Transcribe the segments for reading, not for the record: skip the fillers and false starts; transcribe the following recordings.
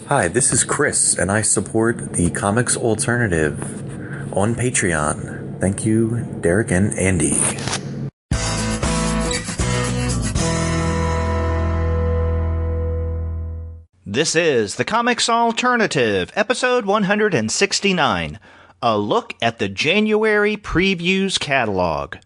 Hi, this is Chris, and I support the Comics Alternative on Patreon. Thank you, Derek and Andy. This is the Comics Alternative, episode 169, a look at the January Previews catalog.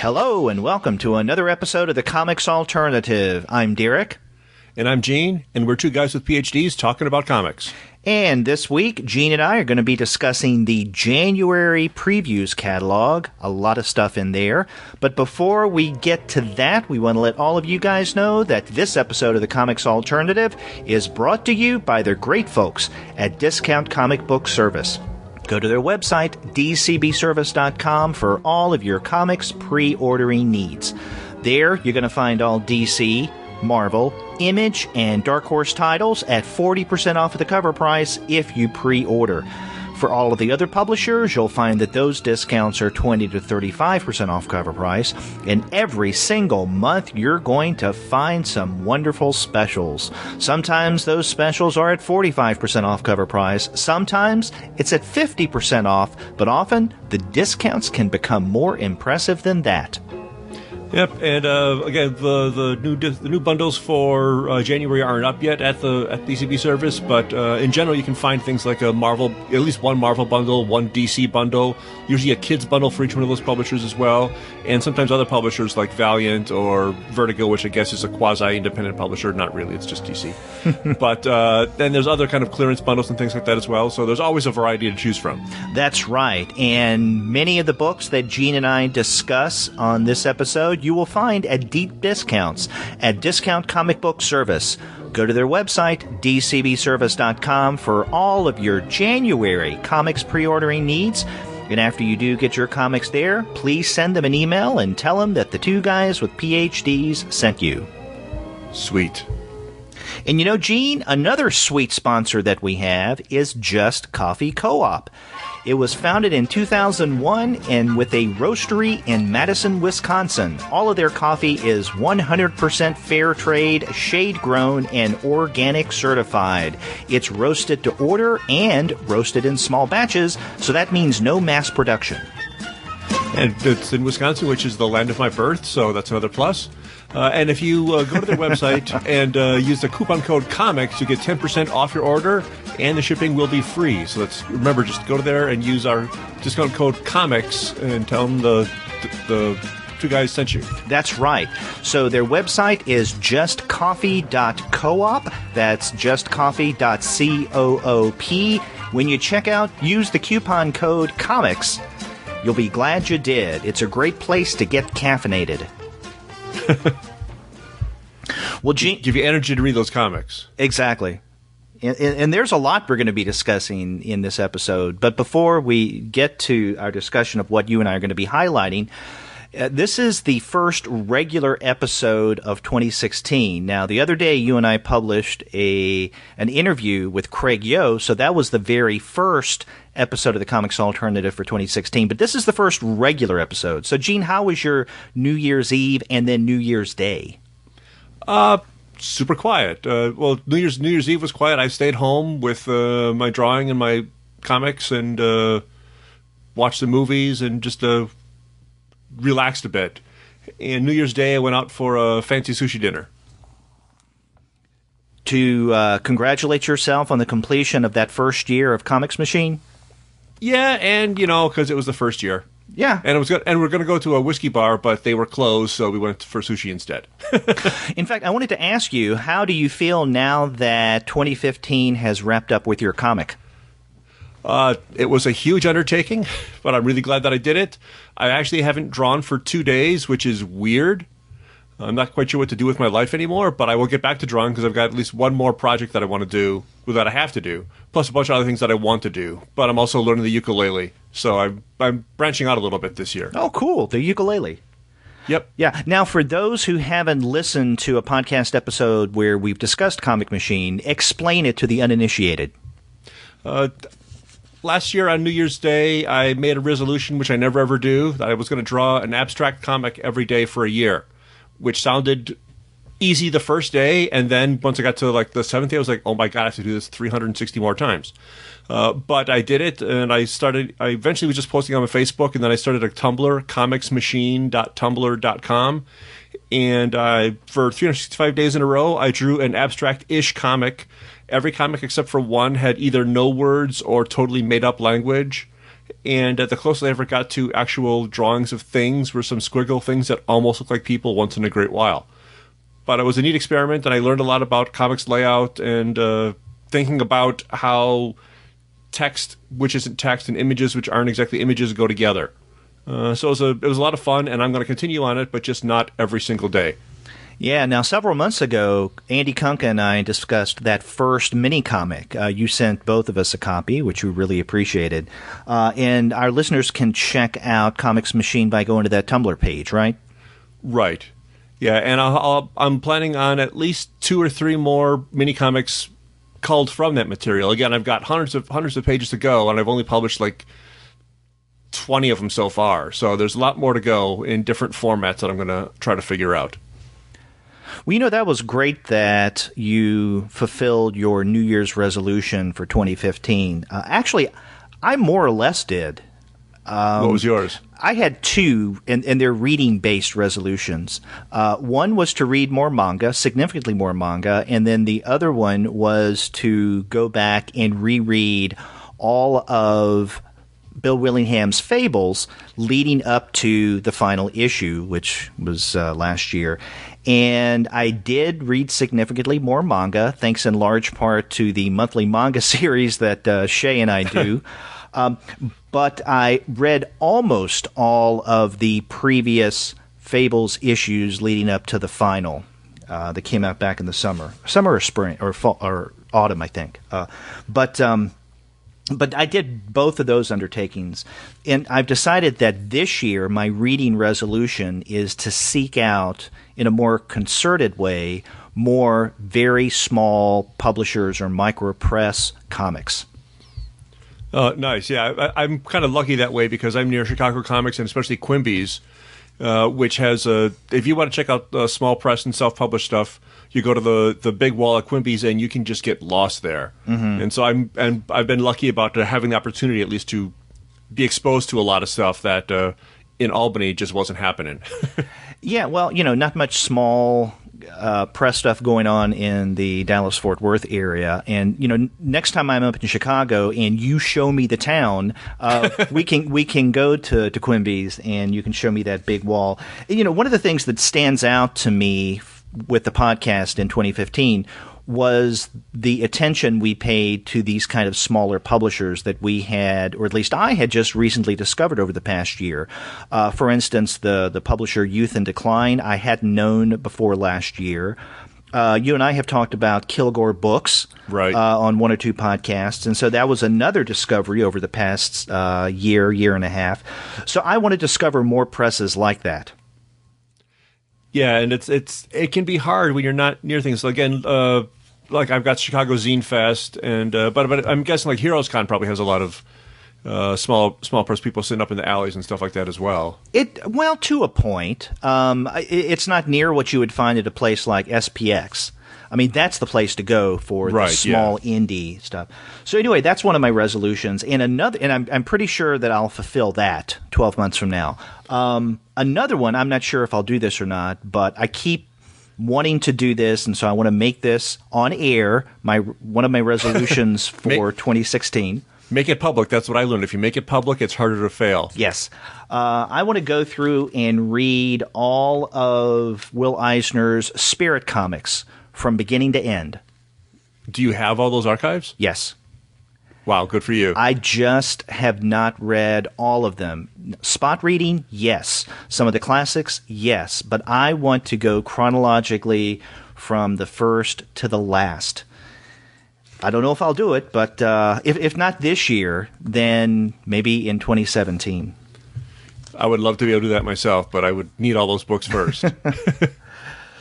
Hello, and welcome to another episode of the Comics Alternative. I'm Derek. And I'm Gene, and we're two guys with PhDs talking about comics. And this week, Gene and I are going to be discussing the January Previews catalog. A lot of stuff in there. But before we get to that, we want to let all of you guys know that this episode of the Comics Alternative is brought to you by the great folks at Discount Comic Book Service. Go to their website, dcbservice.com, for all of your comics pre-ordering needs. There, you're going to find all DC, Marvel, Image, and Dark Horse titles at 40% off of the cover price if you pre-order. For all of the other publishers, you'll find that those discounts are 20 to 35% off cover price, and every single month you're going to find some wonderful specials. Sometimes those specials are at 45% off cover price, sometimes it's at 50% off, but often the discounts can become more impressive than that. Yep, and again, the new bundles for January aren't up yet at DCB Service, but in general, you can find things like a Marvel, at least one Marvel bundle, one DC bundle, usually a kids bundle for each one of those publishers as well, and sometimes other publishers like Valiant or Vertigo, which I guess is a quasi-independent publisher. Not really, it's just DC. But then there's other kind of clearance bundles and things like that as well, so there's always a variety to choose from. That's right, and many of the books that Gene and I discuss on this episode you will find at deep discounts at Discount Comic Book Service. Go to their website, dcbservice.com, for all of your January comics pre-ordering needs. And after you do get your comics there, please send them an email and tell them that the two guys with PhDs sent you. Sweet. And you know, Gene, another sweet sponsor that we have is Just Coffee Co-op. It was founded in 2001 and with a roastery in Madison, Wisconsin. All of their coffee is 100% fair trade, shade grown, and organic certified. It's roasted to order and roasted in small batches, so that means no mass production. And it's in Wisconsin, which is the land of my birth, so that's another plus. And if you go to their website and use the coupon code COMICS, you get 10% off your order, and the shipping will be free. So remember, just go there and use our discount code COMICS and tell them the two guys sent you. That's right. So their website is justcoffee.coop. That's justcoffee.coop. When you check out, use the coupon code COMICS. You'll be glad you did. It's a great place to get caffeinated. Well, Gene, give you energy to read those comics. Exactly. And there's a lot we're going to be discussing in this episode. But before we get to our discussion of what you and I are going to be highlighting, this is the first regular episode of 2016. Now, the other day, you and I published an interview with Craig Yo, so that was the very first episode of the Comics Alternative for 2016. But this is the first regular episode. So, Gene, how was your New Year's Eve and then New Year's Day? Super quiet. Well, New Year's Eve was quiet. I stayed home with my drawing and my comics and watched the movies and just relaxed a bit. And New Year's Day, I went out for a fancy sushi dinner. To congratulate yourself on the completion of that first year of Comics Machine? Yeah, and, because it was the first year. Yeah. And we're going to go to a whiskey bar, but they were closed, so we went for sushi instead. In fact, I wanted to ask you, how do you feel now that 2015 has wrapped up with your comic? It was a huge undertaking, but I'm really glad that I did it. I actually haven't drawn for 2 days, which is weird. I'm not quite sure what to do with my life anymore, but I will get back to drawing because I've got at least one more project that I want to do, that I have to do, plus a bunch of other things that I want to do. But I'm also learning the ukulele, so I'm branching out a little bit this year. Oh, cool. The ukulele. Yep. Yeah. Now, for those who haven't listened to a podcast episode where we've discussed Comic Machine, explain it to the uninitiated. Last year on New Year's Day, I made a resolution, which I never ever do, that I was going to draw an abstract comic every day for a year, which sounded easy the first day, and then once I got to like the 7th day, I was like, oh my god, I have to do this 360 more times. But I did it, and I eventually was just posting on my Facebook, and then I started a Tumblr, comicsmachine.tumblr.com, and for 365 days in a row, I drew an abstract-ish comic. Every comic except for one had either no words or totally made-up language. And the closest I ever got to actual drawings of things were some squiggle things that almost look like people once in a great while. But it was a neat experiment, and I learned a lot about comics layout and thinking about how text, which isn't text, and images, which aren't exactly images, go together. So it was a lot of fun, and I'm going to continue on it, but just not every single day. Yeah, now several months ago, Andy Kunka and I discussed that first mini-comic. You sent both of us a copy, which we really appreciated. And our listeners can check out Comics Machine by going to that Tumblr page, right? Right. Yeah, and I'm planning on at least 2 or 3 more mini-comics culled from that material. Again, I've got hundreds of pages to go, and I've only published like 20 of them so far. So there's a lot more to go in different formats that I'm going to try to figure out. Well, that was great that you fulfilled your New Year's resolution for 2015. Actually, I more or less did. What was yours? I had 2, and they're reading-based resolutions. One was to read more manga, significantly more manga, and then the other one was to go back and reread all of Bill Willingham's Fables leading up to the final issue, which was last year. And I did read significantly more manga, thanks in large part to the monthly manga series that Shay and I do. But I read almost all of the previous Fables issues leading up to the final that came out back in the summer or spring or fall or autumn, I think. But I did both of those undertakings, and I've decided that this year my reading resolution is to seek out, in a more concerted way, more very small publishers or micropress comics. Nice. Yeah, I'm kind of lucky that way because I'm near Chicago Comics and especially Quimby's, which has if you want to check out small press and self-published stuff, you go to the big wall at Quimby's and you can just get lost there. Mm-hmm. And so I've been lucky about having the opportunity at least to be exposed to a lot of stuff that in Albany just wasn't happening. Yeah, well, not much small press stuff going on in the Dallas-Fort Worth area. And, next time I'm up in Chicago and you show me the town, we can go to Quimby's and you can show me that big wall. One of the things that stands out to me with the podcast in 2015 was the attention we paid to these kind of smaller publishers that we had, or at least I had just recently discovered over the past year. For instance, the publisher Youth in Decline I hadn't known before last year. You and I have talked about Kilgore Books right. On 1 or 2 podcasts, and so that was another discovery over the past year and a half. So I want to discover more presses like that. Yeah, and it can be hard when you're not near things. So again, like I've got Chicago Zine Fest, and but I'm guessing like Heroes Con probably has a lot of small press people sitting up in the alleys and stuff like that as well. Well, to a point, it's not near what you would find at a place like SPX. I mean, that's the place to go for the small indie stuff. So anyway, that's one of my resolutions, and I'm pretty sure that I'll fulfill that 12 months from now. Another one, I'm not sure if I'll do this or not, but I keep wanting to do this, and so I want to make this on air. One of my resolutions for 2016. Make it public. That's what I learned. If you make it public, it's harder to fail. Yes. I want to go through and read all of Will Eisner's Spirit comics from beginning to end. Do you have all those archives? Yes. Wow, good for you. I just have not read all of them. Spot reading, yes. Some of the classics, yes. But I want to go chronologically from the first to the last. I don't know if I'll do it, but if not this year, then maybe in 2017. I would love to be able to do that myself, but I would need all those books first.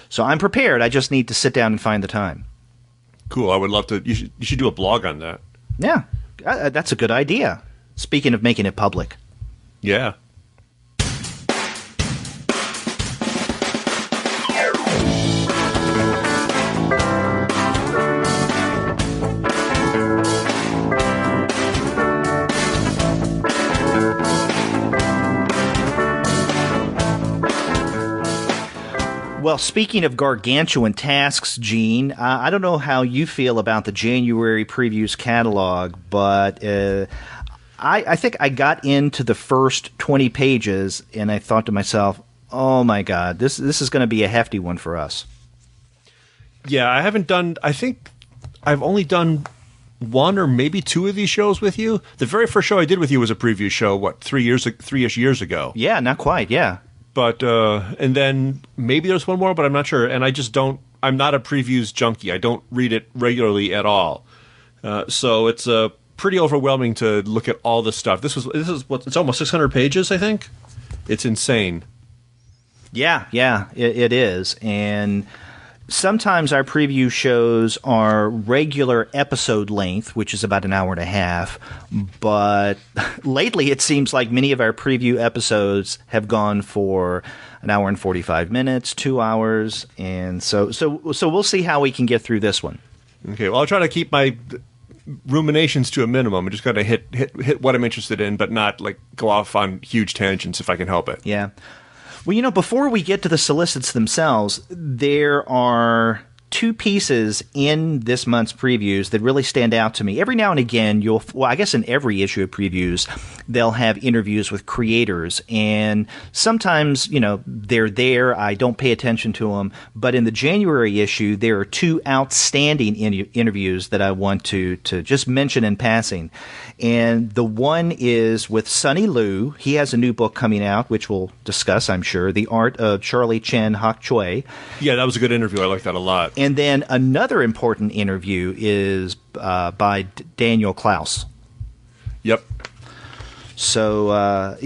So I'm prepared. I just need to sit down and find the time. Cool. I would love to. You should do a blog on that. Yeah, that's a good idea. Speaking of making it public. Yeah. Well, speaking of gargantuan tasks, Gene, I don't know how you feel about the January previews catalog, but I think I got into the first 20 pages and I thought to myself, oh my God, this is going to be a hefty one for us. Yeah, I think I've only done one or maybe two of these shows with you. The very first show I did with you was a preview show, three-ish years ago? Yeah, not quite, yeah. But, and then maybe there's one more, but I'm not sure. And I'm not a previews junkie. I don't read it regularly at all. So it's pretty overwhelming to look at all this stuff. It's almost 600 pages, I think. It's insane. Yeah, it is. And sometimes our preview shows are regular episode length, which is about an hour and a half. But lately, it seems like many of our preview episodes have gone for an hour and 45 minutes, 2 hours. And so we'll see how we can get through this one. Okay, well, I'll try to keep my ruminations to a minimum. I just got to hit what I'm interested in, but not like go off on huge tangents if I can help it. Yeah. Well, before we get to the solicits themselves, there are two pieces in this month's previews that really stand out to me. Every now and again, I guess in every issue of previews, they'll have interviews with creators. And sometimes, they're there. I don't pay attention to them. But in the January issue, there are two outstanding interviews that I want to just mention in passing. And the one is with Sonny Liu. He has a new book coming out, which we'll discuss, I'm sure, The Art of Charlie Chan Hak Choi. Yeah, that was a good interview. I like that a lot. And then another important interview is by Daniel Klaus. Yep. So,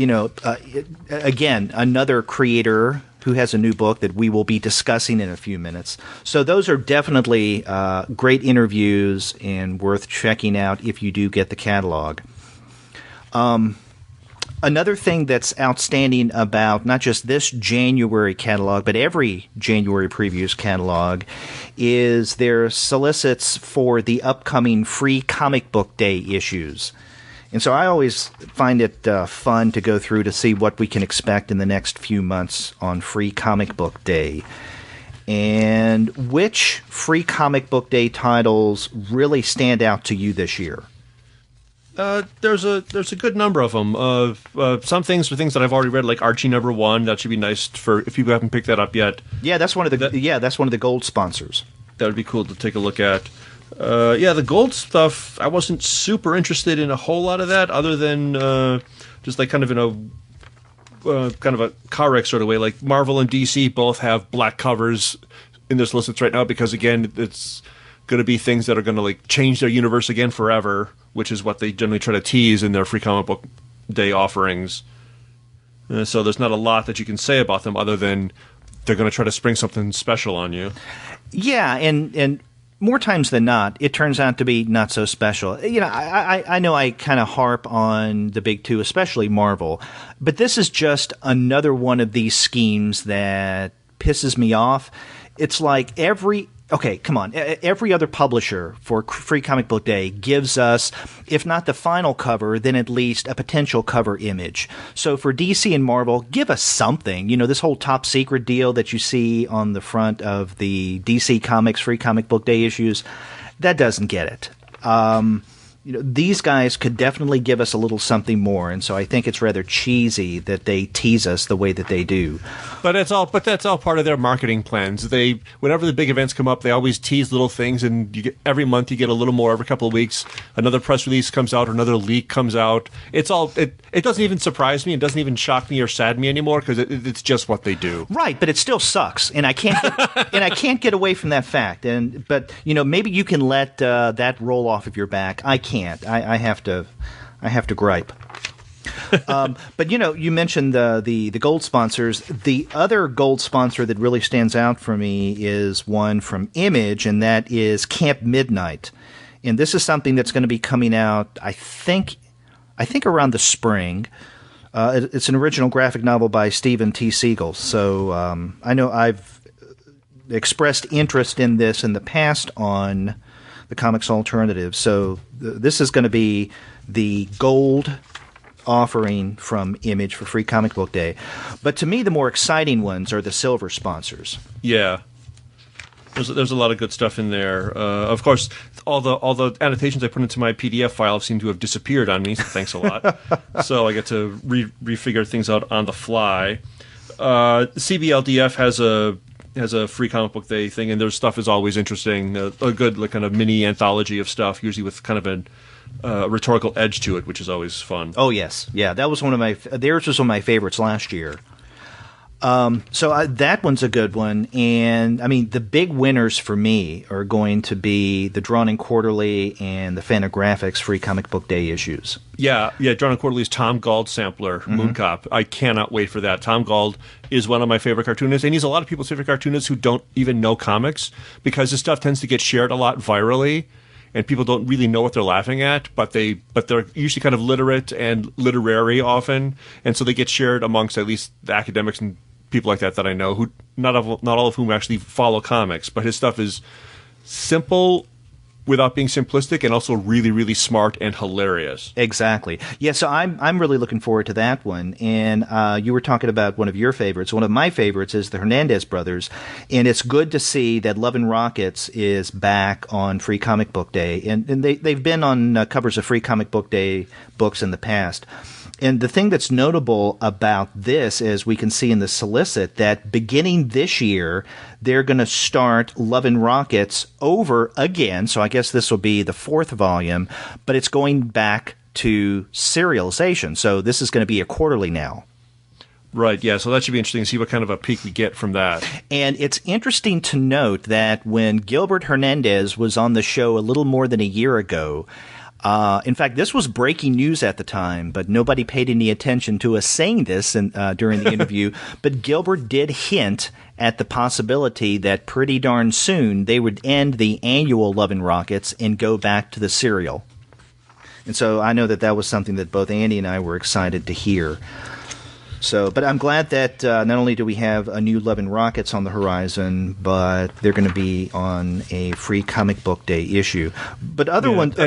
again, another creator who has a new book that we will be discussing in a few minutes. So those are definitely great interviews and worth checking out if you do get the catalog. Another thing that's outstanding about not just this January catalog, but every January previews catalog, is their solicits for the upcoming Free Comic Book Day issues. And so I always find it fun to go through to see what we can expect in the next few months on Free Comic Book Day. And which Free Comic Book Day titles really stand out to you this year? There's a good number of them. Some things are things that I've already read, like Archie #1. That should be nice for if people haven't picked that up yet. Yeah, that's one of the gold sponsors. That would be cool to take a look at. The gold stuff, I wasn't super interested in a whole lot of that, other than just like kind of in a kind of a car wreck sort of way. Like Marvel and DC both have black covers in their solicits right now because, again, it's going to be things that are going to like change their universe again forever, which is what they generally try to tease in their Free Comic Book Day offerings. So there's not a lot that you can say about them other than they're going to try to spring something special on you. Yeah, and more times than not, it turns out to be not so special. I know I kind of harp on the big two, especially Marvel, but this is just another one of these schemes that pisses me off. It's like every other publisher for Free Comic Book Day gives us, if not the final cover, then at least a potential cover image. So for DC and Marvel, give us something. This whole top secret deal that you see on the front of the DC Comics Free Comic Book Day issues, that doesn't get it. these guys could definitely give us a little something more, and so I think it's rather cheesy that they tease us the way that they do. But that's all part of their marketing plans. Whenever the big events come up, they always tease little things, and every month you get a little more. Every couple of weeks, another press release comes out, or another leak comes out. It doesn't even surprise me. It doesn't even shock me or sad me anymore because it's just what they do. Right, but it still sucks, and I can't get away from that fact. But maybe you can let that roll off of your back. I can't. I have to gripe. But you mentioned the gold sponsors. The other gold sponsor that really stands out for me is one from Image, and that is Camp Midnight. And this is something that's going to be coming out, I think around the spring. It's an original graphic novel by Stephen T. Siegel. So I know I've expressed interest in this in the past on the Comics Alternative. So this is going to be the gold offering from Image for Free Comic Book Day. But to me, the more exciting ones are the silver sponsors. Yeah. There's a lot of good stuff in there. Of course, all the annotations I put into my PDF file seem to have disappeared on me, so thanks a lot. So I get to refigure things out on the fly. CBLDF has a Free Comic Book Day thing, and their stuff is always interesting. A good kind of mini anthology of stuff, usually with kind of a rhetorical edge to it, which is always fun. Oh yes, yeah, that was theirs was one of my favorites last year. So that one's a good one, and I mean the big winners for me are going to be the Drawn and Quarterly and the Fantagraphics Free Comic Book Day issues. Yeah, Drawn and Quarterly's Tom Gauld sampler, Mooncop. I cannot wait for that. Tom Gauld is one of my favorite cartoonists, and he's a lot of people's favorite cartoonists who don't even know comics because his stuff tends to get shared a lot virally. And people don't really know what they're laughing at, but they're usually kind of literate and literary often, and so they get shared amongst at least the academics and people like that I know, who not all of whom actually follow comics. But his stuff is simple without being simplistic, and also really, really smart and hilarious. Exactly. Yeah, so I'm really looking forward to that one. And you were talking about one of your favorites. One of my favorites is the Hernandez brothers, and it's good to see that Love and Rockets is back on Free Comic Book Day, and they've been on covers of Free Comic Book Day books in the past. And the thing that's notable about this is we can see in the solicit that beginning this year, they're going to start Love and Rockets over again. So I guess this will be the 4th volume, but it's going back to serialization. So this is going to be a quarterly now. Right, yeah, so that should be interesting to see what kind of a peak we get from that. And it's interesting to note that when Gilbert Hernandez was on the show a little more than a year ago, in fact, this was breaking news at the time, but nobody paid any attention to us saying this during the interview. But Gilbert did hint at the possibility that pretty darn soon they would end the annual Love and Rockets and go back to the serial. And so I know that was something that both Andy and I were excited to hear. So, but I'm glad that not only do we have a new Love and Rockets on the horizon, but they're going to be on a Free Comic Book Day issue. But other ones...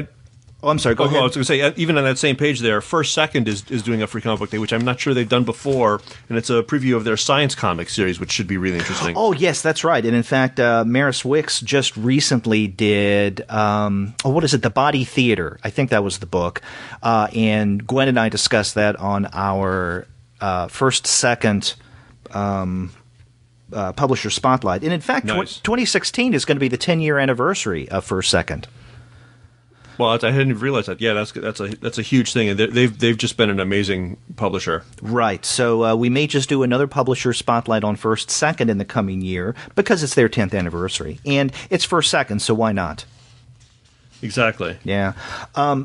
Oh, I'm sorry, go ahead. I was going to say, even on that same page there, First Second is doing a Free Comic Book Day, which I'm not sure they've done before, and it's a preview of their science comic series, which should be really interesting. Oh, yes, that's right. And in fact, Maris Wicks just recently did, what is it, The Body Theater. I think that was the book. And Gwen and I discussed that on our First Second Publisher Spotlight. And in fact, nice. 2016 is going to be the 10-year anniversary of First Second. Well, I hadn't even realized that. Yeah, that's a huge thing, and they've just been an amazing publisher. Right. So we may just do another publisher spotlight on First Second in the coming year because it's their 10th anniversary, and it's First Second, so why not? Exactly. Yeah.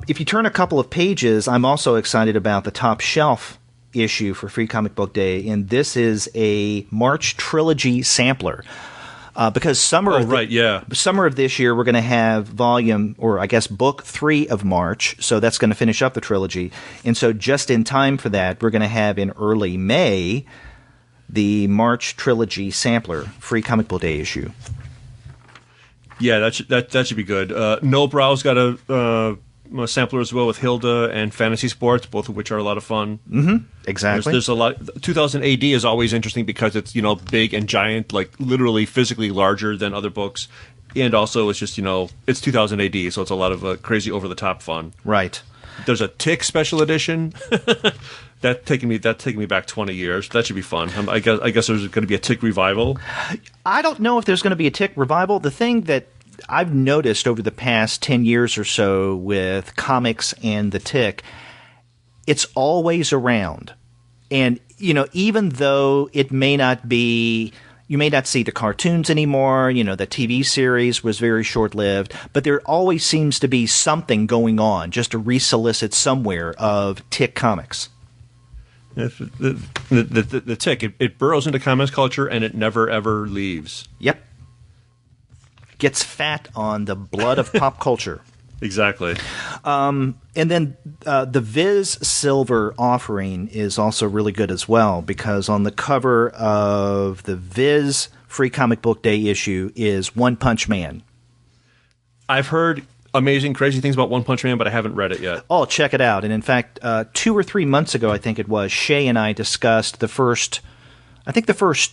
If you turn a couple of pages, I'm also excited about the Top Shelf issue for Free Comic Book Day, and this is a March Trilogy sampler. Because summer of this year, we're going to have book 3 of March, so that's going to finish up the trilogy. And so just in time for that, we're going to have in early May the March Trilogy sampler, Free Comic Book Day issue. Yeah, that should be good. No Brow's got a sampler as well with Hilda and Fantasy Sports, both of which are a lot of fun. Mm-hmm. Exactly. There's a lot. 2000 AD is always interesting because it's big and giant, like literally physically larger than other books. and also it's just, it's 2000 AD, so it's a lot of crazy over the top fun. Right. There's a Tick special edition. That's taking me back 20 years. That should be fun. I guess there's going to be a Tick revival. I don't know if there's going to be a Tick revival. The thing that I've noticed over the past 10 years or so with comics and the Tick, it's always around. And, even though it may not be, you may not see the cartoons anymore, the TV series was very short-lived, but there always seems to be something going on just to resolicit somewhere of Tick comics. The Tick, it burrows into comics culture and it never, ever leaves. Yep. Gets fat on the blood of pop culture. Exactly. And then the Viz Silver offering is also really good as well, because on the cover of the Viz Free Comic Book Day issue is One Punch Man. I've heard amazing, crazy things about One Punch Man, but I haven't read it yet. Oh, check it out. And in fact, 2 or 3 months ago, I think it was, Shay and I discussed the first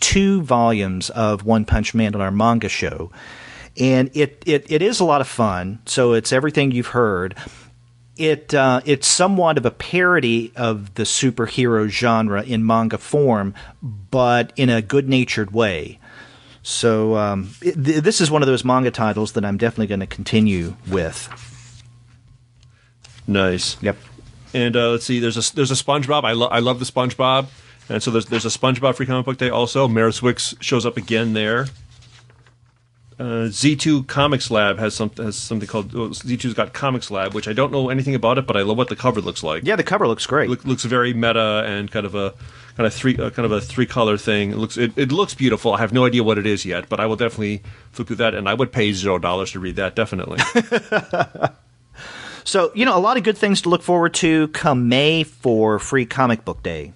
2 volumes of One Punch Man on our manga show. And it is a lot of fun. So it's everything you've heard. It's somewhat of a parody of the superhero genre in manga form, but in a good-natured way. So this is one of those manga titles that I'm definitely going to continue with. Nice. Yep. And let's see. There's a SpongeBob. I love the SpongeBob. And so there's a SpongeBob Free Comic Book Day also. Maris Wicks shows up again there. Z2 Comics Lab has something called Z2's got Comics Lab, which I don't know anything about it, but I love what the cover looks like. Yeah, the cover looks great. Looks very meta and kind of a 3-color thing. It looks beautiful. I have no idea what it is yet, but I will definitely flip through that, and I would pay $0 to read that, definitely. So, a lot of good things to look forward to come May for Free Comic Book Day.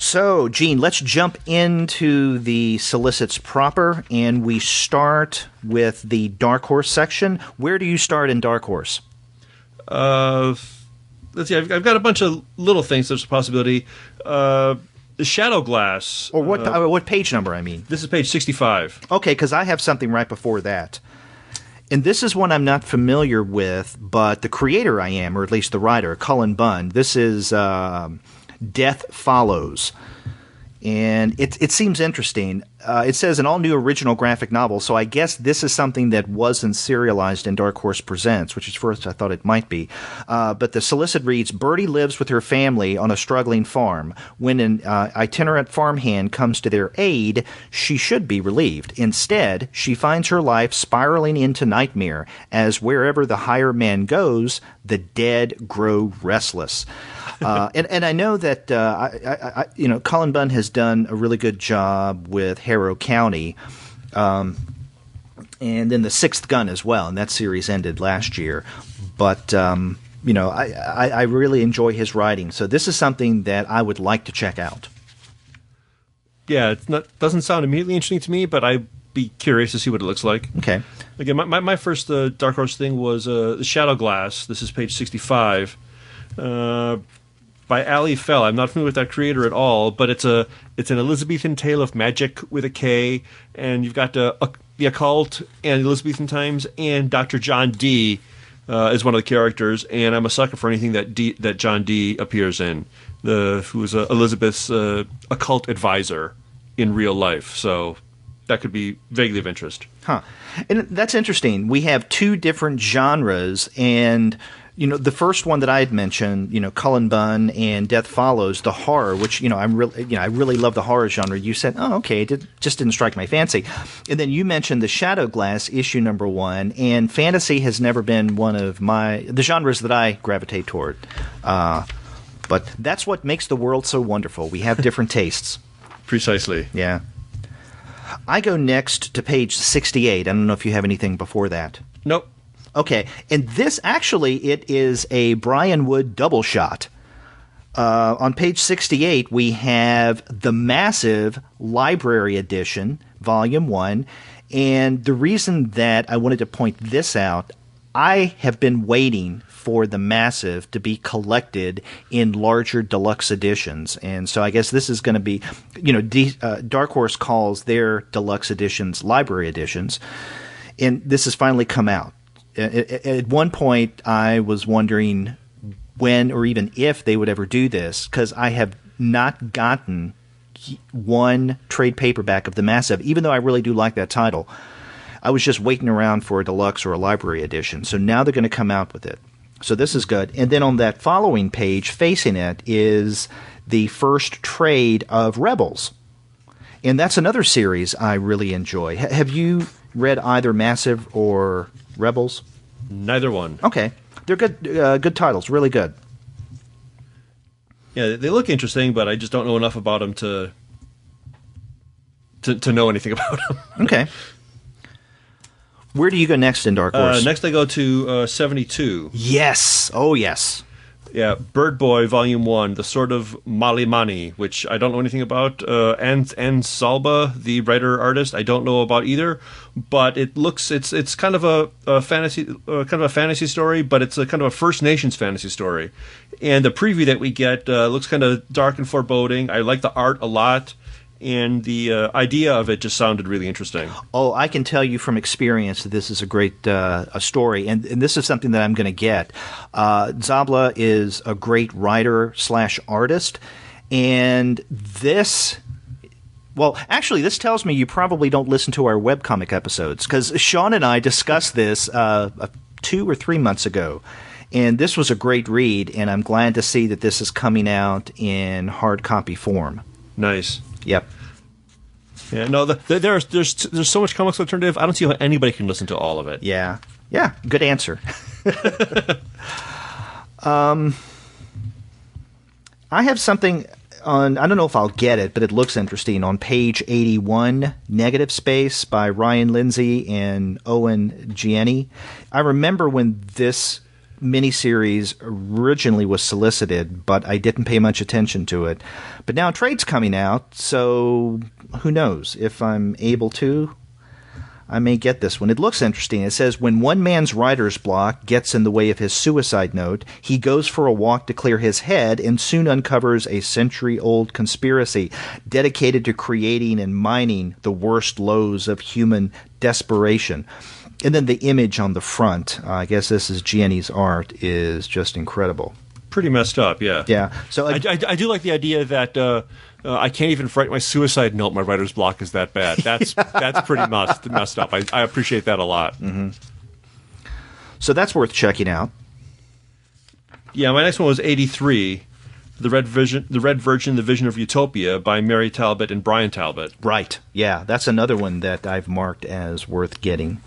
So, Gene, let's jump into the solicits proper, and we start with the Dark Horse section. Where do you start in Dark Horse? Let's see. I've got a bunch of little things. There's a possibility. The Shadow Glass. Or what page number, I mean? This is page 65. Okay, because I have something right before that. And this is one I'm not familiar with, but the creator I am, or at least the writer, Cullen Bunn. This is Death Follows. And it seems interesting. It says an all-new original graphic novel, so I guess this is something that wasn't serialized in Dark Horse Presents, which is first I thought it might be. But the solicit reads, Birdie lives with her family on a struggling farm. When an itinerant farmhand comes to their aid, she should be relieved. Instead, she finds her life spiraling into nightmare, as wherever the higher man goes, the dead grow restless. And I know that Cullen Bunn has done a really good job with Harrow County, and then The Sixth Gun as well, and that series ended last year. But I really enjoy his writing, so this is something that I would like to check out. Yeah, doesn't sound immediately interesting to me, but I'd be curious to see what it looks like. Okay. Again, my first Dark Horse thing was The Shadow Glass. This is page 65. By Ali Fell. I'm not familiar with that creator at all, but it's an Elizabethan tale of magic with a K, and you've got the occult and Elizabethan times, and Dr. John Dee is one of the characters, and I'm a sucker for anything that John Dee appears in, who was Elizabeth's occult advisor in real life. So that could be vaguely of interest. Huh. And that's interesting. We have 2 different genres, and the first one that I had mentioned, Cullen Bunn and Death Follows, the horror, which I really love the horror genre. You said, oh, okay, it just didn't strike my fancy. And then you mentioned the Shadow Glass issue number 1, and fantasy has never been one of the genres that I gravitate toward. But that's what makes the world so wonderful. We have different tastes. Precisely. Yeah. I go next to page 68. I don't know if you have anything before that. Nope. Okay, and this actually, it is a Brian Wood double shot. On page 68, we have the massive library edition, volume 1, and the reason that I wanted to point this out, I have been waiting for for the Massive to be collected in larger deluxe editions. And so I guess this is going to be, Dark Horse calls their deluxe editions library editions. And this has finally come out. At one point, I was wondering when or even if they would ever do this, because I have not gotten one trade paperback of the Massive, even though I really do like that title. I was just waiting around for a deluxe or a library edition. So now they're going to come out with it. So this is good. And then on that following page, facing it, is the first trade of Rebels. And that's another series I really enjoy. Have you read either Massive or Rebels? Neither one. Okay. They're good good titles, really good. Yeah, they look interesting, but I just don't know enough about them to know anything about them. Okay. Where do you go next in Dark Horse? Next I go to 72. Yes. Oh, yes. Yeah, Bird Boy Volume 1, The Sword of Malimani, which I don't know anything about. And Salba, the writer-artist, I don't know about either. But it's kind of a fantasy story, but it's a kind of a First Nations fantasy story. And the preview that we get looks kind of dark and foreboding. I like the art a lot. And the idea of it just sounded really interesting. Oh, I can tell you from experience that this is a great a story, and this is something that I'm going to get. Zabla is a great writer/artist, and this... Well, actually, this tells me you probably don't listen to our webcomic episodes, because Sean and I discussed this 2 or 3 months ago. And this was a great read, and I'm glad to see that this is coming out in hard copy form. Nice. Yep. Yeah. No. There's so much comics alternative. I don't see how anybody can listen to all of it. Yeah. Yeah. Good answer. I have something on. I don't know if I'll get it, but it looks interesting. On page 81, Negative Space by Ryan Lindsay and Owen Gianni. I remember when this miniseries originally was solicited, but I didn't pay much attention to it. But now trade's coming out, so who knows? If I'm able to, I may get this one. It looks interesting. It says, when one man's writer's block gets in the way of his suicide note, he goes for a walk to clear his head and soon uncovers a century-old conspiracy dedicated to creating and mining the worst lows of human desperation. And then the image on the front, I guess this is Gianni's art, is just incredible. Pretty messed up, yeah. Yeah. So I do like the idea that I can't even write my suicide note. My writer's block is that bad. That's pretty messed up. I appreciate that a lot. Mm-hmm. So that's worth checking out. Yeah, my next one was 83, The Red Virgin, The Vision of Utopia by Mary Talbot and Brian Talbot. Right. Yeah, that's another one that I've marked as worth getting.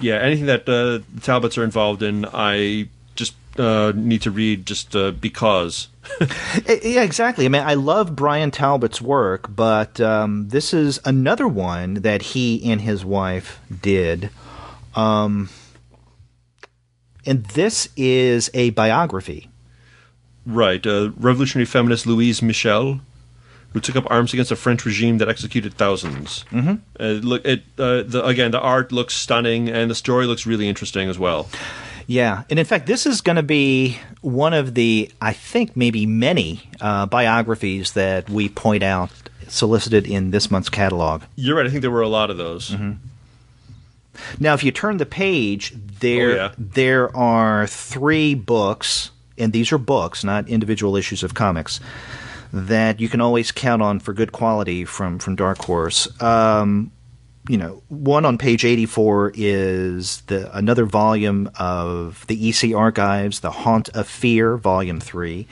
Yeah, anything that the Talbots are involved in, I just need to read just because. Yeah, exactly. I mean, I love Brian Talbot's work, but this is another one that he and his wife did. And this is a biography. Right. Revolutionary feminist Louise Michel, who took up arms against a French regime that executed thousands. Mm-hmm. The art looks stunning, and the story looks really interesting as well. Yeah, and in fact, this is going to be one of the, I think, maybe many biographies that we point out solicited in this month's catalog. You're right. I think there were a lot of those. Mm-hmm. Now, if you turn the page, there are 3 books, and these are books, not individual issues of comics, that you can always count on for good quality from Dark Horse. One on page 84 is another volume of the EC Archives, The Haunt of Fear, Volume 3.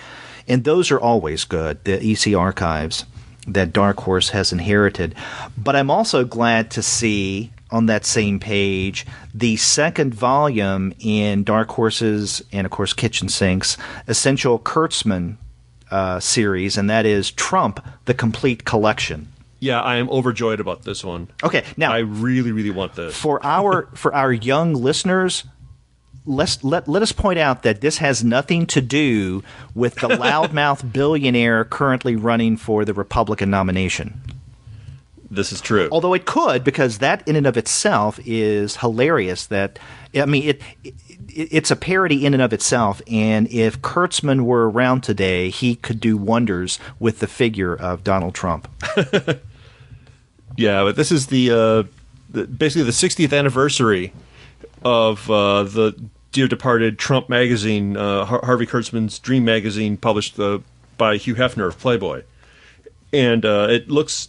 And those are always good, the EC Archives that Dark Horse has inherited. But I'm also glad to see on that same page the second volume in Dark Horse's, and of course Kitchen Sink's, Essential Kurtzman series, and that is Trump, the Complete Collection. Yeah, I am overjoyed about this one. Okay, now I really, really want this. For our young listeners, let us point out that this has nothing to do with the loudmouth billionaire currently running for the Republican nomination. This is true. Although it could, because that in and of itself is hilarious. It's a parody in and of itself, and if Kurtzman were around today, he could do wonders with the figure of Donald Trump. Yeah, but this is basically the 60th anniversary of the dear departed Trump magazine, Harvey Kurtzman's Dream magazine, published by Hugh Hefner of Playboy. And it's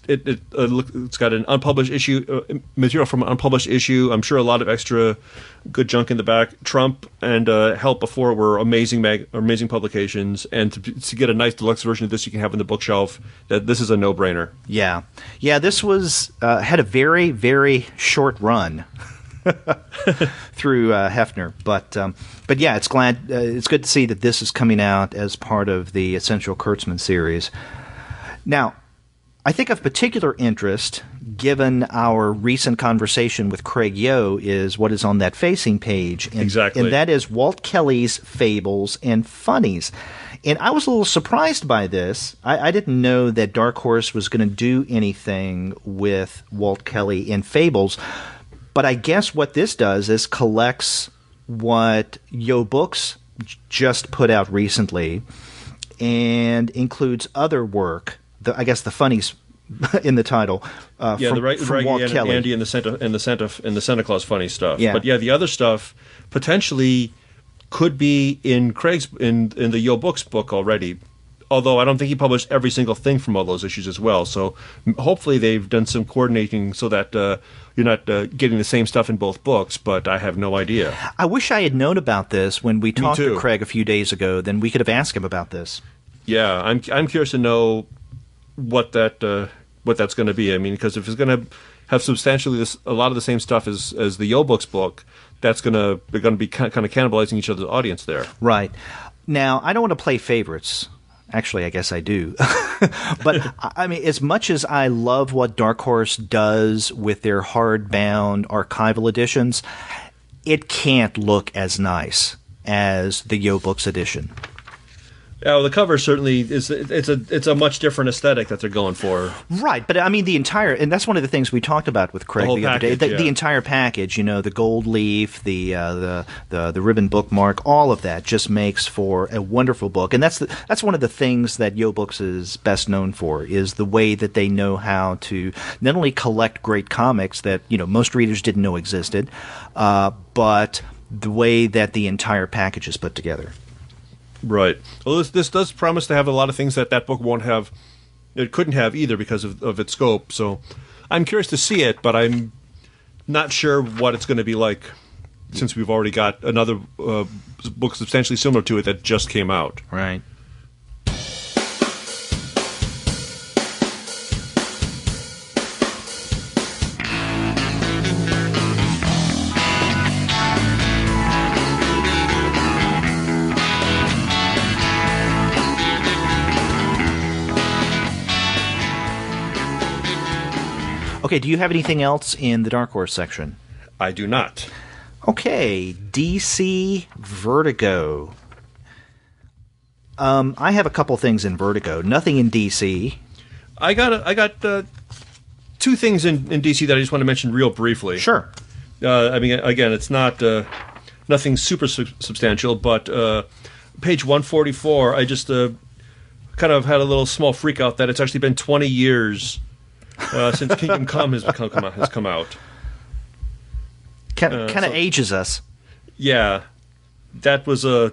got an unpublished issue, material from an unpublished issue. I'm sure a lot of extra good junk in the back. Trump and Help Before were amazing publications, and to get a nice deluxe version of this you can have on the bookshelf, this is a no-brainer. Yeah. This was had a very, very short run through Hefner, but yeah, it's good to see that this is coming out as part of the Essential Kurtzman series. Now, I think of particular interest, given our recent conversation with Craig Yo, is what is on that facing page. Exactly. And that is Walt Kelly's Fables and Funnies. And I was a little surprised by this. I didn't know that Dark Horse was going to do anything with Walt Kelly in Fables. But I guess what this does is collects what Yo Books just put out recently and includes other work. I guess the funnies in the title. From Walt Kelly, Andy and the Santa Claus funny stuff. Yeah. But yeah, the other stuff potentially could be in Craig's in the Yo Books book already. Although I don't think he published every single thing from all those issues as well. So hopefully they've done some coordinating so that you're not getting the same stuff in both books. But I have no idea. I wish I had known about this when we talked to Craig a few days ago. Then we could have asked him about this. Yeah, I'm curious to know what that's going to be. I mean, because if it's going to have substantially a lot of the same stuff as the Yo Books book, they're going to be kind of cannibalizing each other's audience there. Right. Now, I don't want to play favorites. Actually, I guess I do. But I mean, as much as I love what Dark Horse does with their hardbound archival editions, it can't look as nice as the Yo Books edition. Yeah, well, the cover certainly is. It's a much different aesthetic that they're going for. Right, but I mean the entire, and that's one of the things we talked about with Craig the other day. The entire package, the gold leaf, the ribbon bookmark, all of that just makes for a wonderful book. And that's one of the things that Yo Books is best known for, is the way that they know how to not only collect great comics that most readers didn't know existed, but the way that the entire package is put together. Right. Well, this does promise to have a lot of things that book won't have. It couldn't have either because of its scope. So I'm curious to see it, but I'm not sure what it's going to be like, since we've already got another book substantially similar to it that just came out. Right. Okay, do you have anything else in the Dark Horse section? I do not. Okay, DC Vertigo. I have a couple things in Vertigo. Nothing in DC. I got two things in DC that I just want to mention real briefly. Sure. I mean, again, it's not nothing super substantial, but page 144, I just kind of had a little small freak out that it's actually been 20 years since Kingdom Come has come out. Kind of ages us. Yeah, that was I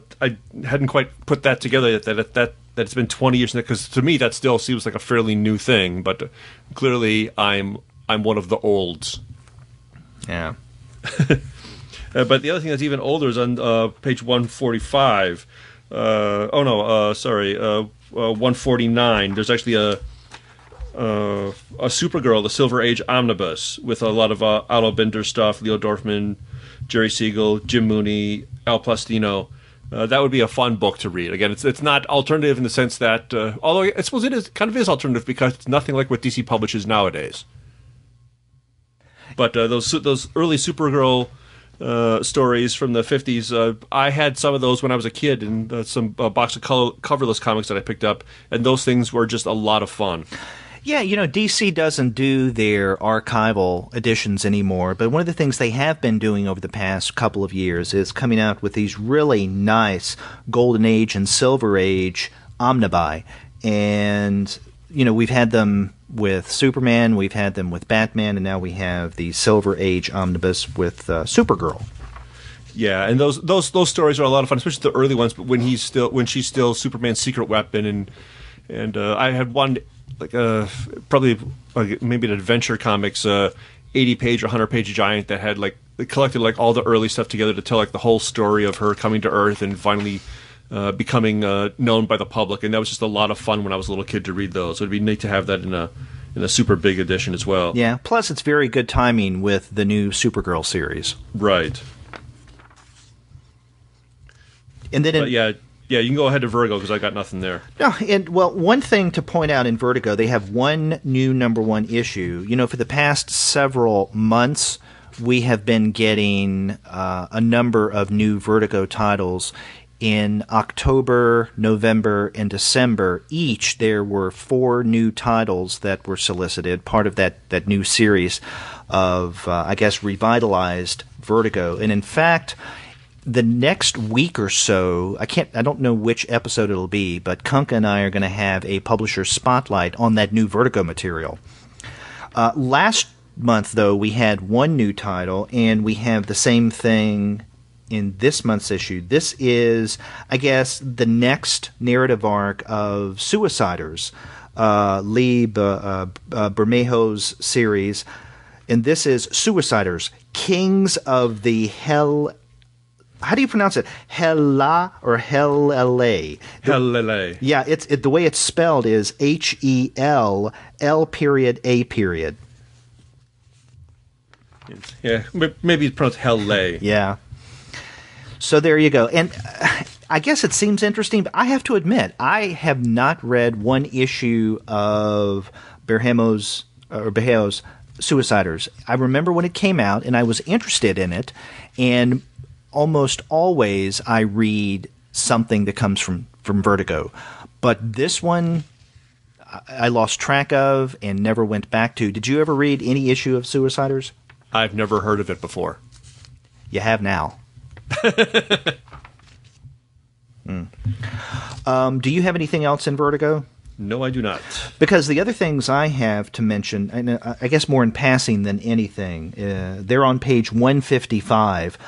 hadn't quite put that together that it's been 20 years, because to me that still seems like a fairly new thing. But clearly, I'm one of the olds. Yeah. But the other thing that's even older is on page 145. 149. There's actually a Supergirl, the Silver Age omnibus, with a lot of Otto Binder stuff, Leo Dorfman, Jerry Siegel, Jim Mooney, Al Plastino. That would be a fun book to read. Again, it's not alternative in the sense that, although I suppose it is kind of alternative because it's nothing like what DC publishes nowadays. But those early Supergirl stories from the 50s, I had some of those when I was a kid in some box of coverless comics that I picked up, and those things were just a lot of fun. Yeah, DC doesn't do their archival editions anymore, but one of the things they have been doing over the past couple of years is coming out with these really nice Golden Age and Silver Age omnibuy. And, we've had them with Superman, we've had them with Batman, and now we have the Silver Age omnibus with Supergirl. Yeah, and those stories are a lot of fun, especially the early ones. But when she's still Superman's secret weapon, and I had one probably maybe an Adventure Comics 80-page or 100-page giant that had it collected all the early stuff together to tell the whole story of her coming to Earth and finally becoming known by the public. And that was just a lot of fun when I was a little kid to read those. So it'd be neat to have that in a super big edition as well. Yeah. Plus, it's very good timing with the new Supergirl series. Right. And then, yeah, you can go ahead to Vertigo because I got nothing there. No, and one thing to point out in Vertigo, they have one new #1 issue. For the past several months, we have been getting a number of new Vertigo titles. In October, November, and December, each there were 4 new titles that were solicited, part of that new series of, revitalized Vertigo. And in fact, the next week or so, I don't know which episode it'll be, but Kunka and I are going to have a publisher spotlight on that new Vertigo material. Last month, though, we had one new title, and we have the same thing in this month's issue. This is, the next narrative arc of Suiciders, Lee Bermejo's series, and this is Suiciders, Kings of the Hell. How do you pronounce it? Hella or Hellele? Hellele. Yeah, the way it's spelled is HELL period. Yeah, maybe it's pronounced Hellele. Yeah. So there you go. And I guess it seems interesting, but I have to admit, I have not read one issue of Bermejo's Suiciders. I remember when it came out, and I was interested in it, and almost always I read something that comes from Vertigo. But this one I lost track of and never went back to. Did you ever read any issue of Suiciders? I've never heard of it before. You have now. Do you have anything else in Vertigo? No, I do not. Because the other things I have to mention, and I guess more in passing than anything, they're on page 155.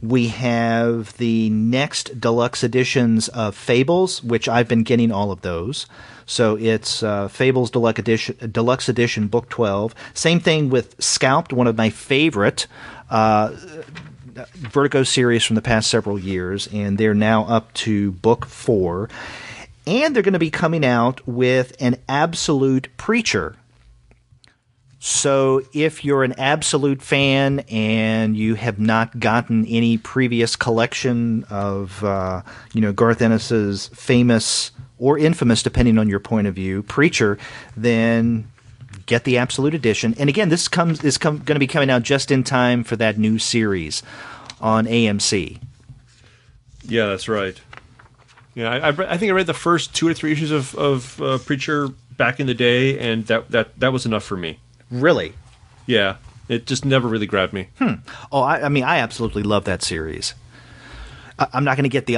We have the next deluxe editions of Fables, which I've been getting all of those. So it's Fables Deluxe Edition Book 12. Same thing with Scalped, one of my favorite Vertigo series from the past several years, and they're now up to Book 4. And they're going to be coming out with an Absolute Preacher. So if you're an Absolute fan and you have not gotten any previous collection of Garth Ennis's famous or infamous, depending on your point of view, Preacher, then get the Absolute Edition. And again, this is going to be coming out just in time for that new series on AMC. Yeah, that's right. Yeah, I think I read the first 2 or 3 issues of Preacher back in the day, and that was enough for me. Really? Yeah, it just never really grabbed me. Oh, I mean, I absolutely love that series. I'm not going to get the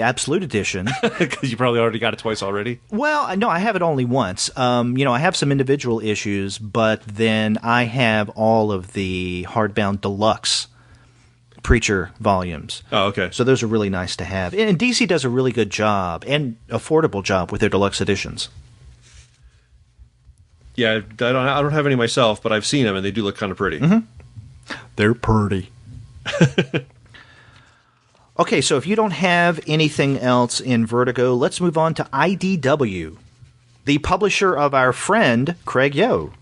Absolute Edition because you probably already got it twice already. Well, no, I have it only once. I have some individual issues, but then I have all of the hardbound deluxe Preacher volumes. Oh, okay. So those are really nice to have. And DC does a really good job and affordable job with their deluxe editions. Yeah, I don't have any myself, but I've seen them and they do look kind of pretty. Mm-hmm. They're pretty. Okay, so if you don't have anything else in Vertigo, let's move on to IDW, the publisher of our friend Craig Yo.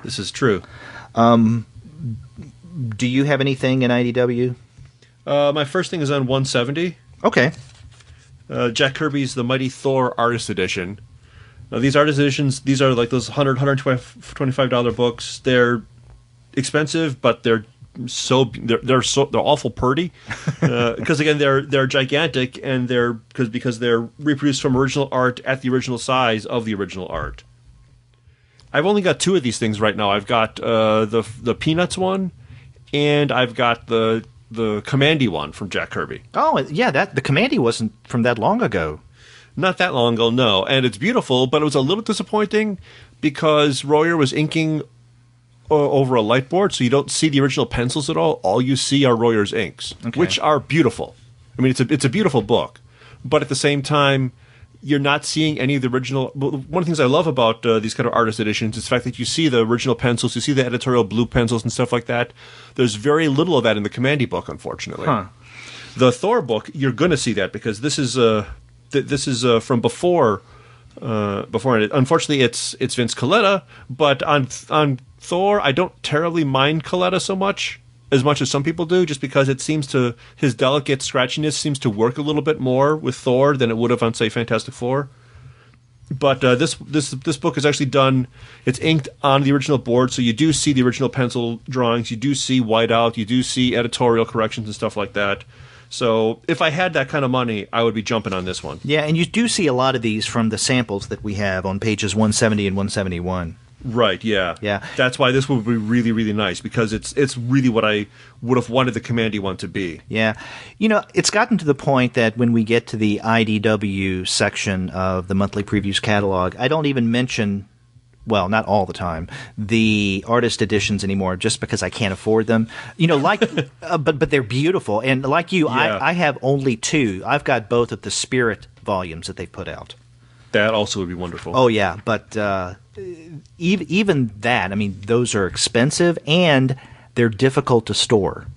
This is true. Do you have anything in IDW? My first thing is on 170. Okay. Jack Kirby's The Mighty Thor Artist Edition. Now, these artist editions, these are like those $100, $125 books. They're expensive, but they're awful purty. Because again, they're gigantic, and because they're reproduced from original art at the original size of the original art. I've only got 2 of these things right now. I've got the Peanuts one, and I've got the Commandy one from Jack Kirby. Oh, yeah, the Commandy wasn't from that long ago. Not that long ago, no. And it's beautiful, but it was a little disappointing because Royer was inking over a light board, so you don't see the original pencils at all. All you see are Royer's inks, which are beautiful. I mean, it's a beautiful book, but at the same time, you're not seeing any of the original. One of the things I love about these kind of artist editions is the fact that you see the original pencils, you see the editorial blue pencils and stuff like that. There's very little of that in the Commandy book, unfortunately. The Thor book, you're going to see that because this is from before. Unfortunately, it's Vince Colletta, but on Thor, I don't terribly mind Colletta so much as some people do, just because it seems to his delicate scratchiness seems to work a little bit more with Thor than it would have on, say, Fantastic Four. But this book is actually done. It's inked on the original board, so you do see the original pencil drawings. You do see whiteout. You do see editorial corrections and stuff like that. So if I had that kind of money, I would be jumping on this one. Yeah, and you do see a lot of these from the samples that we have on pages 170 and 171. Right, yeah. Yeah. That's why this would be really, really nice, because it's really what I would have wanted the Commandy one to be. Yeah. You know, it's gotten to the point that when we get to the IDW section of the monthly previews catalog, I don't even mention, well, not all the time, the artist editions anymore, just because I can't afford them. You know, like, but they're beautiful. And like you, Yeah. I have only 2. I've got both of the Spirit volumes that they've put out. That also would be wonderful. Oh, yeah. But even that, I mean, those are expensive and they're difficult to store.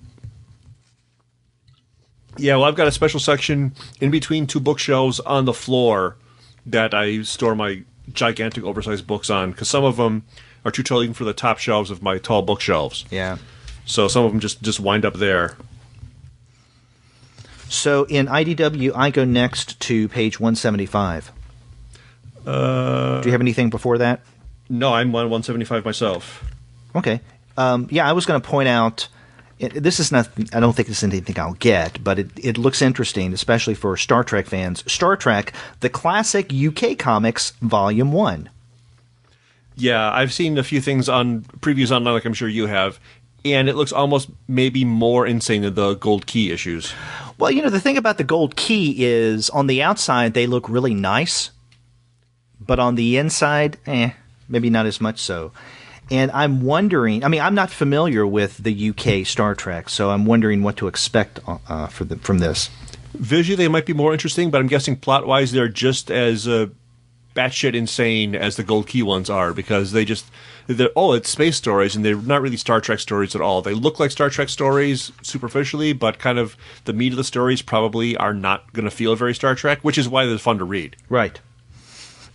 Yeah, well, I've got a special section in between 2 bookshelves on the floor that I store my gigantic, oversized books on, because some of them are too tall even for the top shelves of my tall bookshelves. Yeah. So some of them just wind up there. So in IDW, I go next to page 175. Do you have anything before that? No, I'm on 175 myself. Okay. Yeah, I was going to point out, this is not, I don't think this is anything I'll get, but it looks interesting, especially for Star Trek fans. Star Trek, the classic UK comics, Volume 1. Yeah, I've seen a few things on previews online, like I'm sure you have, and it looks almost maybe more insane than the Gold Key issues. Well, you know, the thing about the Gold Key is, on the outside, they look really nice, but on the inside, maybe not as much so. And I'm wondering, I mean, I'm not familiar with the UK Star Trek, so I'm wondering what to expect from this. Visually, they might be more interesting, but I'm guessing plot-wise, they're just as batshit insane as the Gold Key ones are, because it's space stories, and they're not really Star Trek stories at all. They look like Star Trek stories superficially, but kind of the meat of the stories probably are not going to feel very Star Trek, which is why they're fun to read. Right.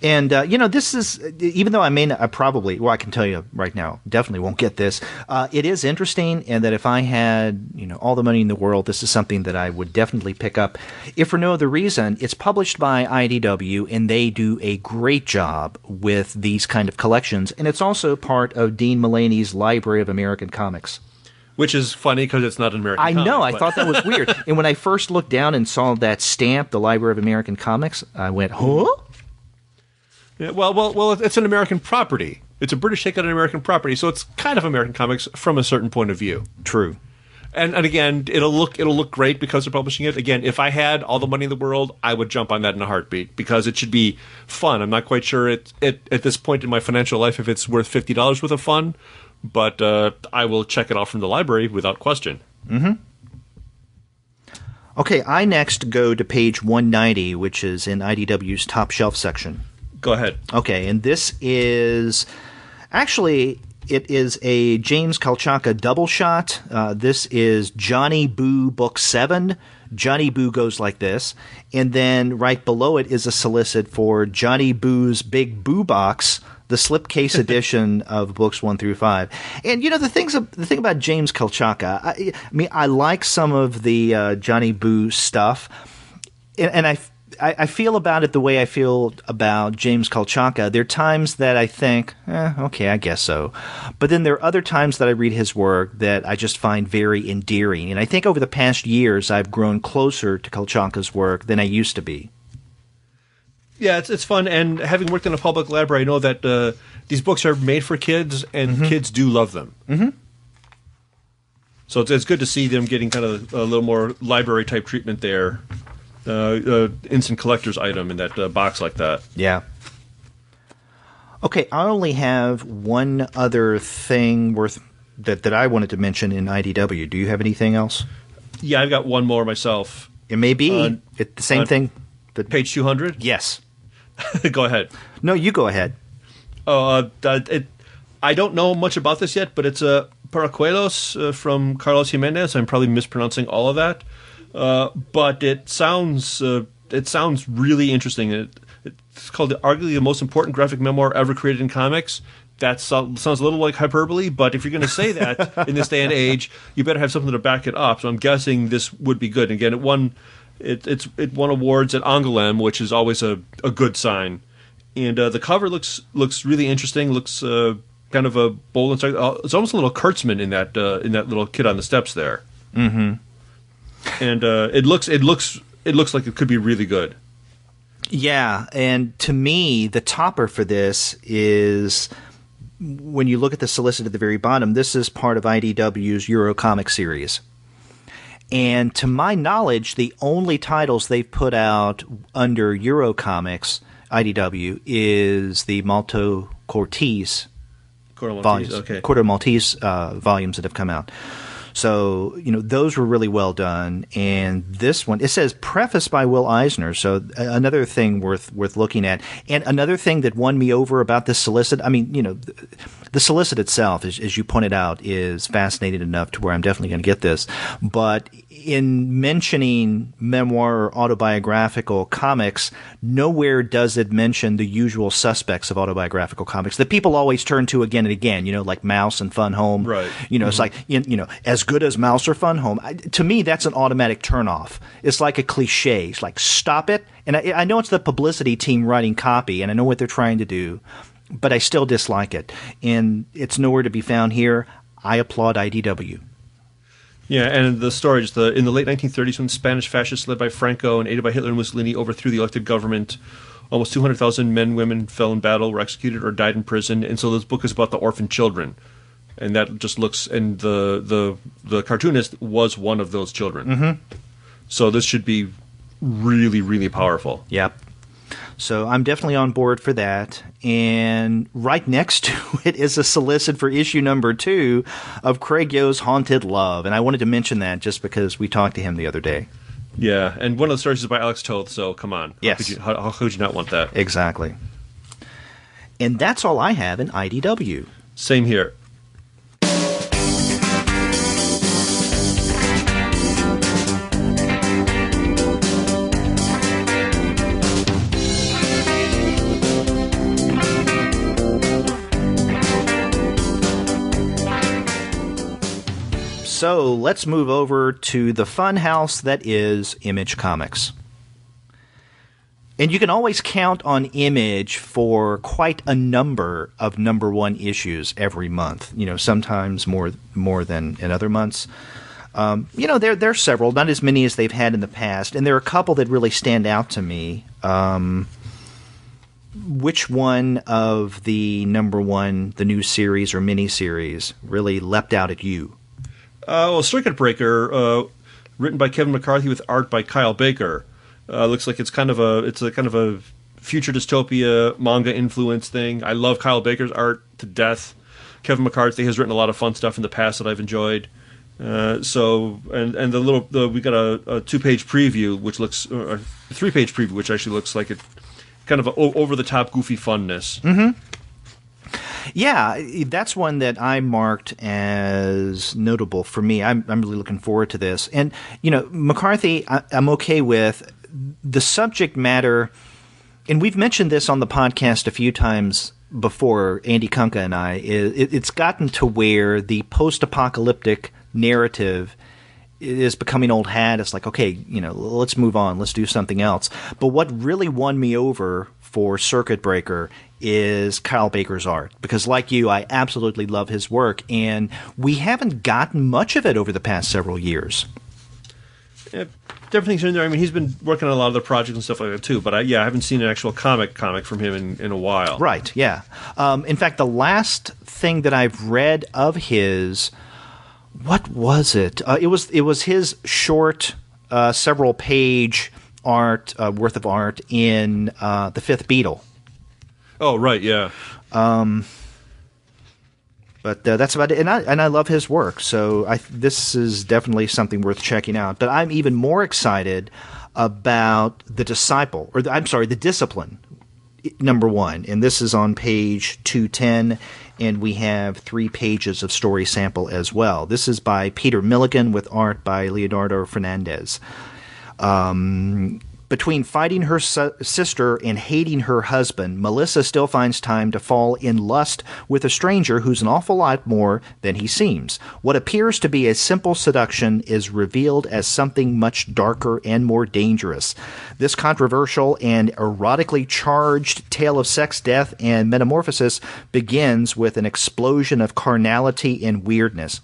And, you know, this is, even though I I can tell you right now, definitely won't get this. It is interesting, and that if I had, you know, all the money in the world, this is something that I would definitely pick up. If for no other reason, it's published by IDW, and they do a great job with these kind of collections. And it's also part of Dean Mullaney's Library of American Comics. Which is funny because it's not an American I comic. know, I thought that was weird. And when I first looked down and saw that stamp, the Library of American Comics, I went, huh? Yeah, well, it's an American property. It's a British take on an American property, so it's kind of American comics from a certain point of view. True. And again, it'll look great because they're publishing it. Again, if I had all the money in the world, I would jump on that in a heartbeat because it should be fun. I'm not quite sure at this point in my financial life if it's worth $50 worth of fun, but I will check it out from the library without question. Mm-hmm. Okay, I next go to page 190, which is in IDW's top shelf section. Go ahead. Okay, and this is actually, it is a James Kalchaka double shot. This is Johnny Boo Book 7. Johnny Boo goes like this, and then right below it is a solicit for Johnny Boo's Big Boo Box, the slipcase edition of books 1 through 5. And you know the thing about James Kalchaka, I mean, I like some of the Johnny Boo stuff, and I feel about it the way I feel about James Kalchaka. There are times that I think, okay, I guess so. But then there are other times that I read his work that I just find very endearing. And I think over the past years, I've grown closer to Kalchaka's work than I used to be. Yeah, it's fun, and having worked in a public library, I know that these books are made for kids, and kids do love them. Mm-hmm. So it's good to see them getting kind of a little more library-type treatment there. Instant collector's item in that box like that. Yeah. Okay, I only have one other thing that I wanted to mention in IDW. Do you have anything else? Yeah, I've got one more myself. It may be the same thing. Page 200? Yes. Go ahead. No, you go ahead. I don't know much about this yet, but it's Paracuelos from Carlos Jimenez. I'm probably mispronouncing all of that, but it sounds really interesting. It's called arguably the most important graphic memoir ever created in comics. That sounds a little like hyperbole, but if you're going to say that in this day and age, you better have something to back it up. So I'm guessing this would be good. And again, it won awards at Angoulême, which is always a good sign. And the cover looks really interesting. Looks kind of a bold and stark. It's almost a little Kurtzman in that little kid on the steps there. Mm-hmm. And it looks like it could be really good. Yeah, and to me, the topper for this is when you look at the solicit at the very bottom. This is part of IDW's Eurocomic series. And to my knowledge, the only titles they've put out under Eurocomics IDW is the Malto Cortese volumes, Corto Maltese volumes that have come out. So, those were really well done. And this one, it says prefaced by Will Eisner. So another thing worth looking at. And another thing that won me over about this solicit, the solicit itself, as you pointed out, is fascinating enough to where I'm definitely going to get this. But in mentioning memoir or autobiographical comics, nowhere does it mention the usual suspects of autobiographical comics that people always turn to again and again, like Mouse and Fun Home. Right. It's like, as good as Mouse or Fun Home. To me, that's an automatic turnoff. It's like a cliche. It's like, stop it. And I know it's the publicity team writing copy, and I know what they're trying to do, but I still dislike it. And it's nowhere to be found here. I applaud IDW. Yeah, and the story is in the late 1930s, when Spanish fascists led by Franco and aided by Hitler and Mussolini overthrew the elected government, almost 200,000 men, women fell in battle, were executed, or died in prison. And so this book is about the orphan children, and that just looks. And the cartoonist was one of those children. Mm-hmm. So this should be really, really powerful. Yep. So I'm definitely on board for that. And right next to it is a solicit for issue number 2 of Craig Yo's Haunted Love. And I wanted to mention that just because we talked to him the other day. Yeah, and one of the stories is by Alex Toth, so come on. Yes. How could you not want that? Exactly. And that's all I have in IDW. Same here. So let's move over to the fun house that is Image Comics. And you can always count on Image for quite a number of number 1 issues every month. Sometimes more than in other months. There are several, not as many as they've had in the past, and there are a couple that really stand out to me. Which one of the number 1, the new series or mini-series, really leapt out at you? Circuit Breaker, written by Kevin McCarthy with art by Kyle Baker. Looks like it's a kind of a future dystopia manga influence thing. I love Kyle Baker's art to death. Kevin McCarthy has written a lot of fun stuff in the past that I've enjoyed. We got a 2-page preview, which looks a 3-page preview, which actually looks like it kind of over the top goofy funness. Mm-hmm. Yeah, that's one that I marked as notable for me. I'm really looking forward to this. And, McCarthy, I'm okay with. The subject matter, and we've mentioned this on the podcast a few times before, Andy Kunka and I, it's gotten to where the post-apocalyptic narrative is becoming old hat. It's like, okay, let's move on. Let's do something else. But what really won me over for Circuit Breaker is Kyle Baker's art, because like you, I absolutely love his work, and we haven't gotten much of it over the past several years. different things in there. I mean, he's been working on a lot of the projects and stuff like that too. But I haven't seen an actual comic from him in a while. Right. Yeah. In fact, the last thing that I've read of his, what was it? It was his short, several page art worth of art in The Fifth Beatle. Oh, right. Yeah. But that's about it, and I love his work. So this is definitely something worth checking out. But I'm even more excited about The Disciple, The Discipline, #1, and this is on page 210, and we have 3 pages of story sample as well. This is by Peter Milligan with art by Leonardo Fernandez. Between fighting her sister and hating her husband, Melissa still finds time to fall in lust with a stranger who's an awful lot more than he seems. What appears to be a simple seduction is revealed as something much darker and more dangerous. This controversial and erotically charged tale of sex, death, and metamorphosis begins with an explosion of carnality and weirdness.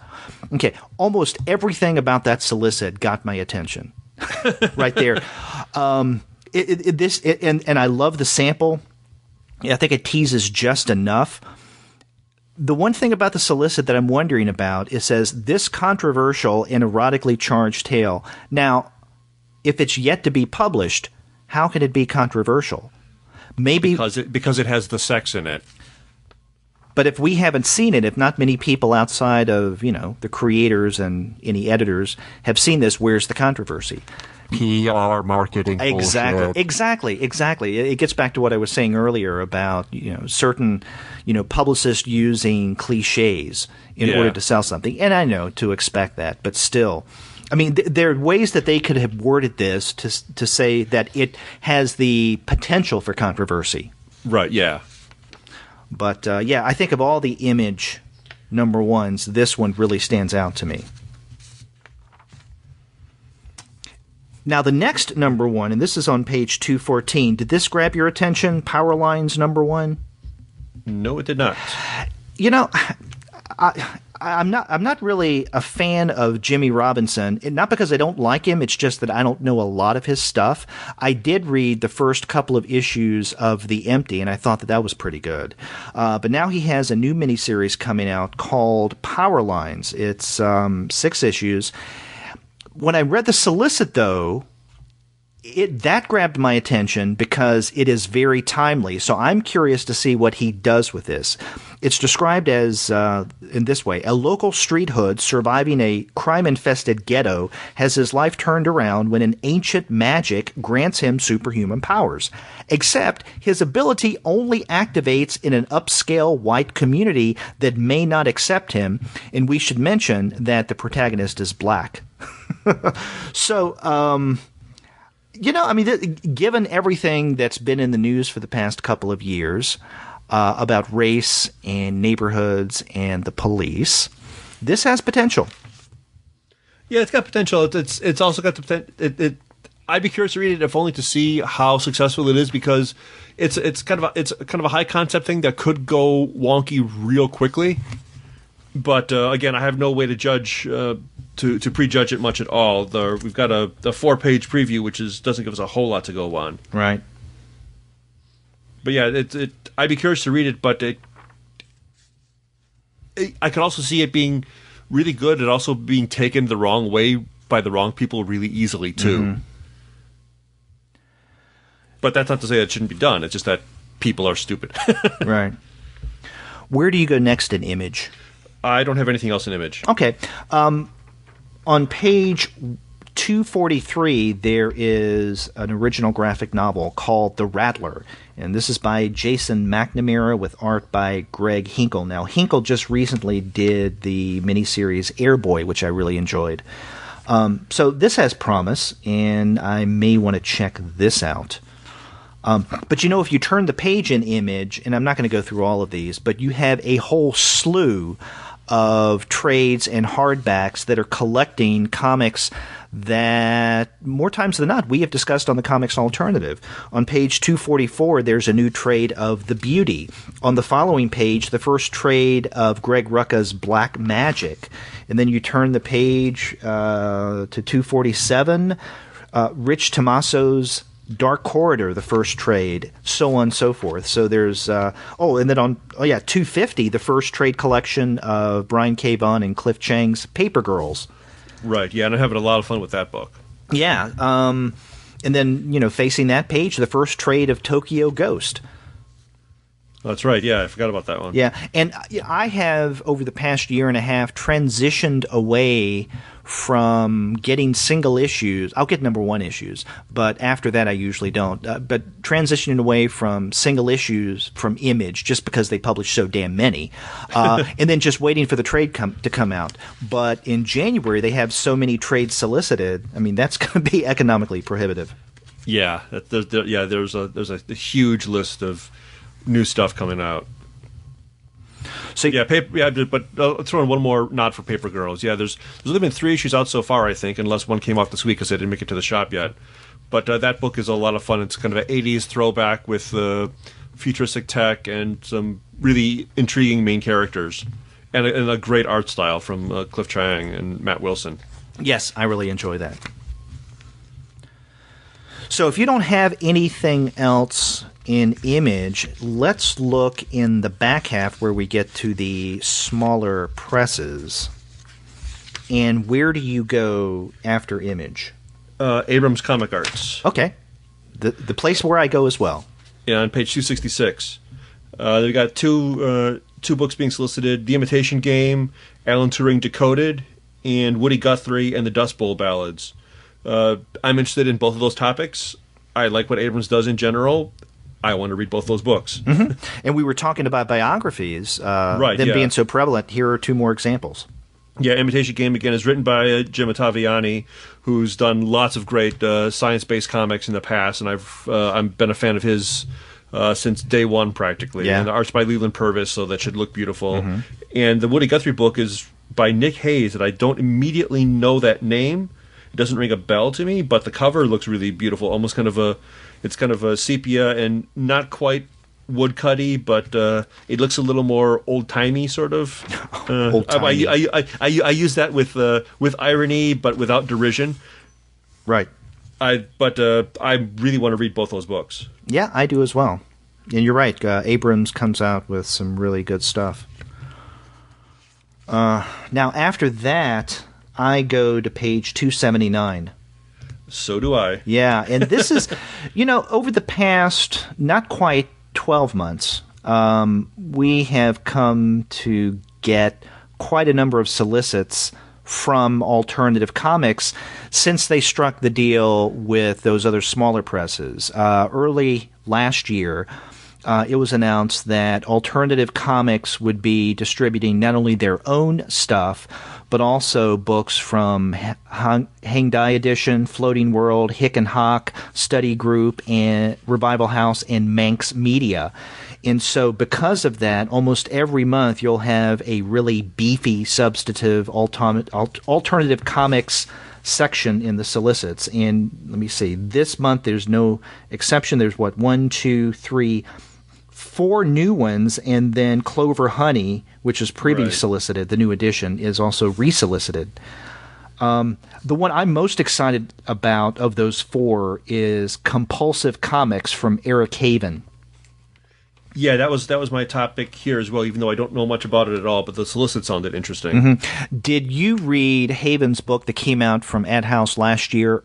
Okay, almost everything about that solicit got my attention. Right there. And I love the sample. I think it teases just enough. The one thing about the solicit that I'm wondering about, it says, this controversial and erotically charged tale. Now, if it's yet to be published, how can it be controversial? Maybe because it has the sex in it. But if we haven't seen it, if not many people outside of, the creators and any editors have seen this, where's the controversy? PR marketing bullshit. Exactly. It gets back to what I was saying earlier about, certain, publicists using cliches in order to sell something. And I know to expect that, but still. I mean, there are ways that they could have worded this to say that it has the potential for controversy. Right, yeah. But, I think of all the Image #1s, this one really stands out to me. Now, the next #1, and this is on page 214, did this grab your attention, Power Lines #1? No, it did not. I'm not really a fan of Jimmy Robinson, and not because I don't like him. It's just that I don't know a lot of his stuff. I did read the first couple of issues of The Empty, and I thought that was pretty good. But now he has a new miniseries coming out called Power Lines. It's 6 issues. When I read the solicit, though, that grabbed my attention because it is very timely. So I'm curious to see what he does with this. It's described as, in this way, a local street hood surviving a crime-infested ghetto has his life turned around when an ancient magic grants him superhuman powers. Except his ability only activates in an upscale white community that may not accept him, and we should mention that the protagonist is black. So, given everything that's been in the news for the past couple of years about race and neighborhoods and the police, this has potential. Yeah, it's got potential. It's also got the potential. I'd be curious to read it, if only to see how successful it is, because it's kind of a high concept thing that could go wonky real quickly. But again, I have no way to judge to prejudge it much at all. We've got a 4-page preview, which doesn't give us a whole lot to go on. Right. But yeah, I'd be curious to read it. But I could also see it being really good and also being taken the wrong way by the wrong people really easily too. Mm-hmm. But that's not to say that it shouldn't be done. It's just that people are stupid. Right. Where do you go next in Image? I don't have anything else in Image. Okay. On page 243, there is an original graphic novel called The Rattler, and this is by Jason McNamara with art by Greg Hinkle. Now, Hinkle just recently did the miniseries Airboy, which I really enjoyed. So this has promise, and I may want to check this out. But if you turn the page in Image, and I'm not going to go through all of these, but you have a whole slew of trades and hardbacks that are collecting comics that, more times than not, we have discussed on the Comics Alternative. On page 244, there's a new trade of The Beauty. On the following page, the first trade of Greg Rucka's Black Magic. And then you turn the page to 247, Rich Tommaso's Dark Corridor, the first trade, so on and so forth. So there's 250, the first trade collection of Brian K. Vaughan and Cliff Chiang's Paper Girls. Right, yeah, and I'm having a lot of fun with that book. Yeah, and then, facing that page, the first trade of Tokyo Ghost. That's right, yeah, I forgot about that one. Yeah, and I have, over the past year and a half, transitioned away from getting single issues. I'll get number one issues, but after that I usually don't. But transitioning away from single issues from Image, just because they publish so damn many, and then just waiting for the trade to come out. But in January, they have so many trades solicited. I mean, that's going to be economically prohibitive. Yeah, there's a huge list of new stuff coming out. So but I'll throw in one more nod for Paper Girls. Yeah, there's only been 3 issues out so far, I think, unless one came out this week because they didn't make it to the shop yet. But that book is a lot of fun. It's kind of an 80s throwback with futuristic tech and some really intriguing main characters, and a great art style from Cliff Chiang and Matt Wilson. Yes, I really enjoy that. So if you don't have anything else in Image, let's look in the back half where we get to the smaller presses. And where do you go after Image? Abrams Comic Arts. Okay. The place where I go as well. Yeah, on page 266. They've got two books being solicited: The Imitation Game, Alan Turing Decoded, and Woody Guthrie and the Dust Bowl Ballads. I'm interested in both of those topics. I like what Abrams does in general. I want to read both those books. Mm-hmm. And we were talking about biographies, being so prevalent. Here are 2 more examples. Yeah, Imitation Game, again, is written by Jim Ottaviani, who's done lots of great science-based comics in the past, and I've been a fan of his since day one, practically. Yeah. And the art's by Leland Purvis, so that should look beautiful. Mm-hmm. And the Woody Guthrie book is by Nick Hayes, that I don't immediately know that name. It doesn't ring a bell to me, but the cover looks really beautiful, almost kind of a sepia and not quite woodcutty, but it looks a little more old-timey, sort of. Old-timey. I use that with irony, but without derision. Right. I really want to read both those books. Yeah, I do as well. And you're right. Abrams comes out with some really good stuff. Now, after that, I go to page 279. So do I. Yeah, and this is, over the past not quite 12 months, we have come to get quite a number of solicits from Alternative Comics since they struck the deal with those other smaller presses. Early last year, it was announced that Alternative Comics would be distributing not only their own stuff, but also books from Hang Dai Edition, Floating World, Hick and Hawk, Study Group, and Revival House, and Manx Media. And so because of that, almost every month you'll have a really beefy substantive Alternative Comics section in the solicits. And let me see, this month there's no exception. There's 1, 2, 3, 4 new ones, and then Clover Honey, which is previously solicited, the new edition, is also resolicited. The one I'm most excited about of those 4 is Compulsive Comics from Eric Haven. Yeah, that was my topic here as well, even though I don't know much about it at all, but the solicit sounded interesting. Mm-hmm. Did you read Haven's book that came out from Ad House last year,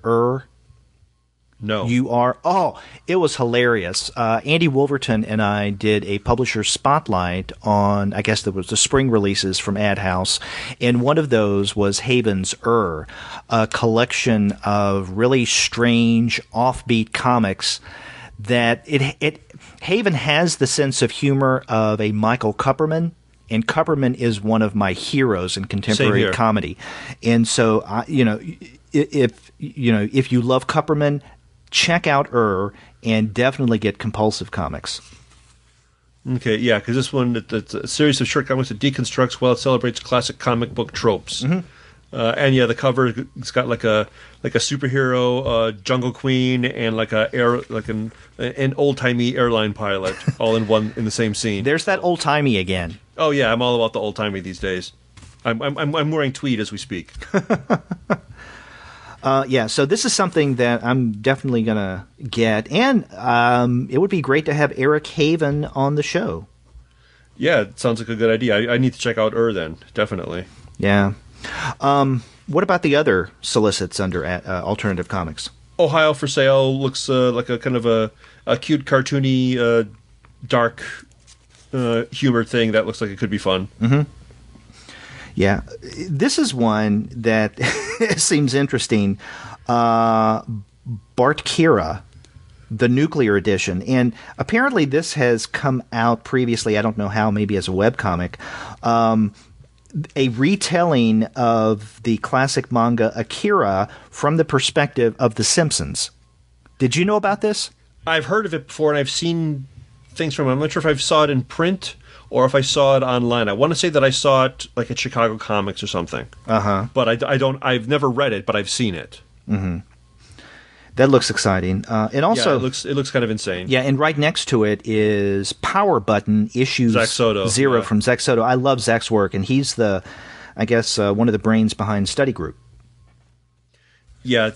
No. You are? Oh, it was hilarious. Andy Wolverton and I did a publisher spotlight on, I guess there was the spring releases from Ad House, and one of those was Haven's a collection of really strange, offbeat comics that Haven has the sense of humor of a Michael Kupperman, and Kupperman is one of my heroes in contemporary comedy. And so, if you love Kupperman, check out and definitely get Compulsive Comics. Okay, yeah, because this one, it's a series of short comics that deconstructs while it celebrates classic comic book tropes. Mm-hmm. And yeah, the cover, it's got like a superhero, Jungle Queen, and like an old timey airline pilot, all in the same scene. There's that old timey again. Oh yeah, I'm all about the old timey these days. I'm wearing tweed as we speak. Yeah, so this is something that I'm definitely going to get. And it would be great to have Eric Haven on the show. Yeah, it sounds like a good idea. I need to check out then, definitely. Yeah. What about the other solicits under Alternative Comics? Ohio for Sale looks like a kind of a cute, cartoony, dark humor thing that looks like it could be fun. Mm-hmm. Yeah. This is one that seems interesting. Bart Kira, the Nuclear Edition. And apparently this has come out previously, I don't know how, maybe as a webcomic, a retelling of the classic manga Akira from the perspective of The Simpsons. Did you know about this? I've heard of it before, and I've seen things from it. I'm not sure if I saw it in print or if I saw it online. I want to say that I saw it like at Chicago Comics or something. Uh-huh. But I've never read it, but I've seen it. Mm-hmm. That looks exciting. And also, it looks kind of insane. Yeah, and right next to it is Power Button Issue Zero from Zach Soto. I love Zach's work, and he's one of the brains behind Study Group. Yeah,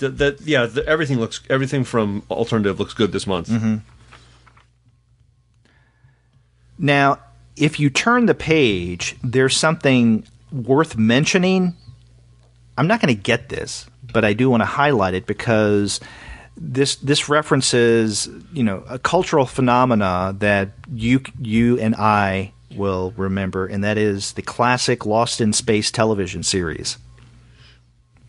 everything from Alternative looks good this month. Mm-hmm. Now, if you turn the page, there's something worth mentioning. I'm not going to get this, but I do want to highlight it because this references, a cultural phenomena that you and I will remember, and that is the classic Lost in Space television series.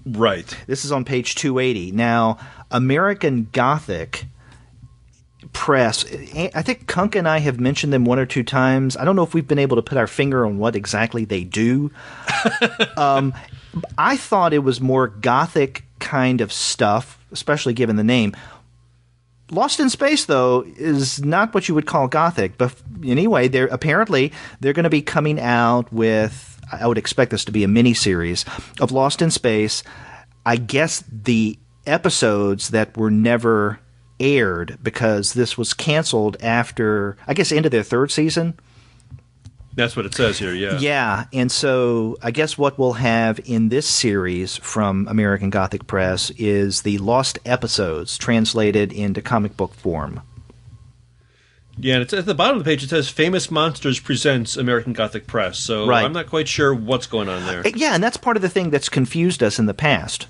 Right. This is on page 280. Now, American Gothic Press, I think Kunk and I have mentioned them one or two times. I don't know if we've been able to put our finger on what exactly they do. I thought it was more Gothic kind of stuff, especially given the name. Lost in Space, though, is not what you would call Gothic. But anyway, they're going to be coming out with, I would expect this to be a mini-series of Lost in Space. I guess the episodes that were never aired because this was canceled after, I guess, end of their third season. That's what it says here, yeah. Yeah, and so I guess what we'll have in this series from American Gothic Press is the lost episodes translated into comic book form. Yeah, and it's at the bottom of the page it says Famous Monsters presents American Gothic Press, so right. I'm not quite sure what's going on there. Yeah, and that's part of the thing that's confused us in the past.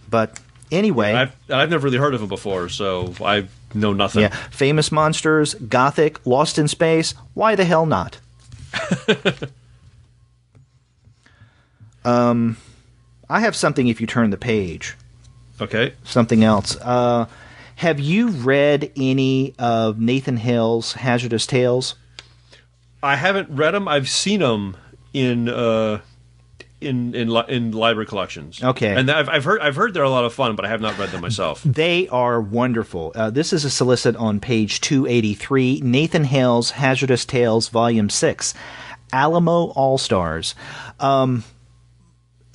But anyway... I've never really heard of them before, so I know nothing. Yeah, Famous Monsters, Gothic, Lost in Space, why the hell not? I have something if you turn the page. Okay. Something else. Have you read any of Nathan Hale's Hazardous Tales? I haven't read them. I've seen them in library collections. Okay. And I've heard they're a lot of fun, but I have not read them myself. They are wonderful. This is a solicit on page 283, Nathan Hale's Hazardous Tales, Volume 6, Alamo All-Stars.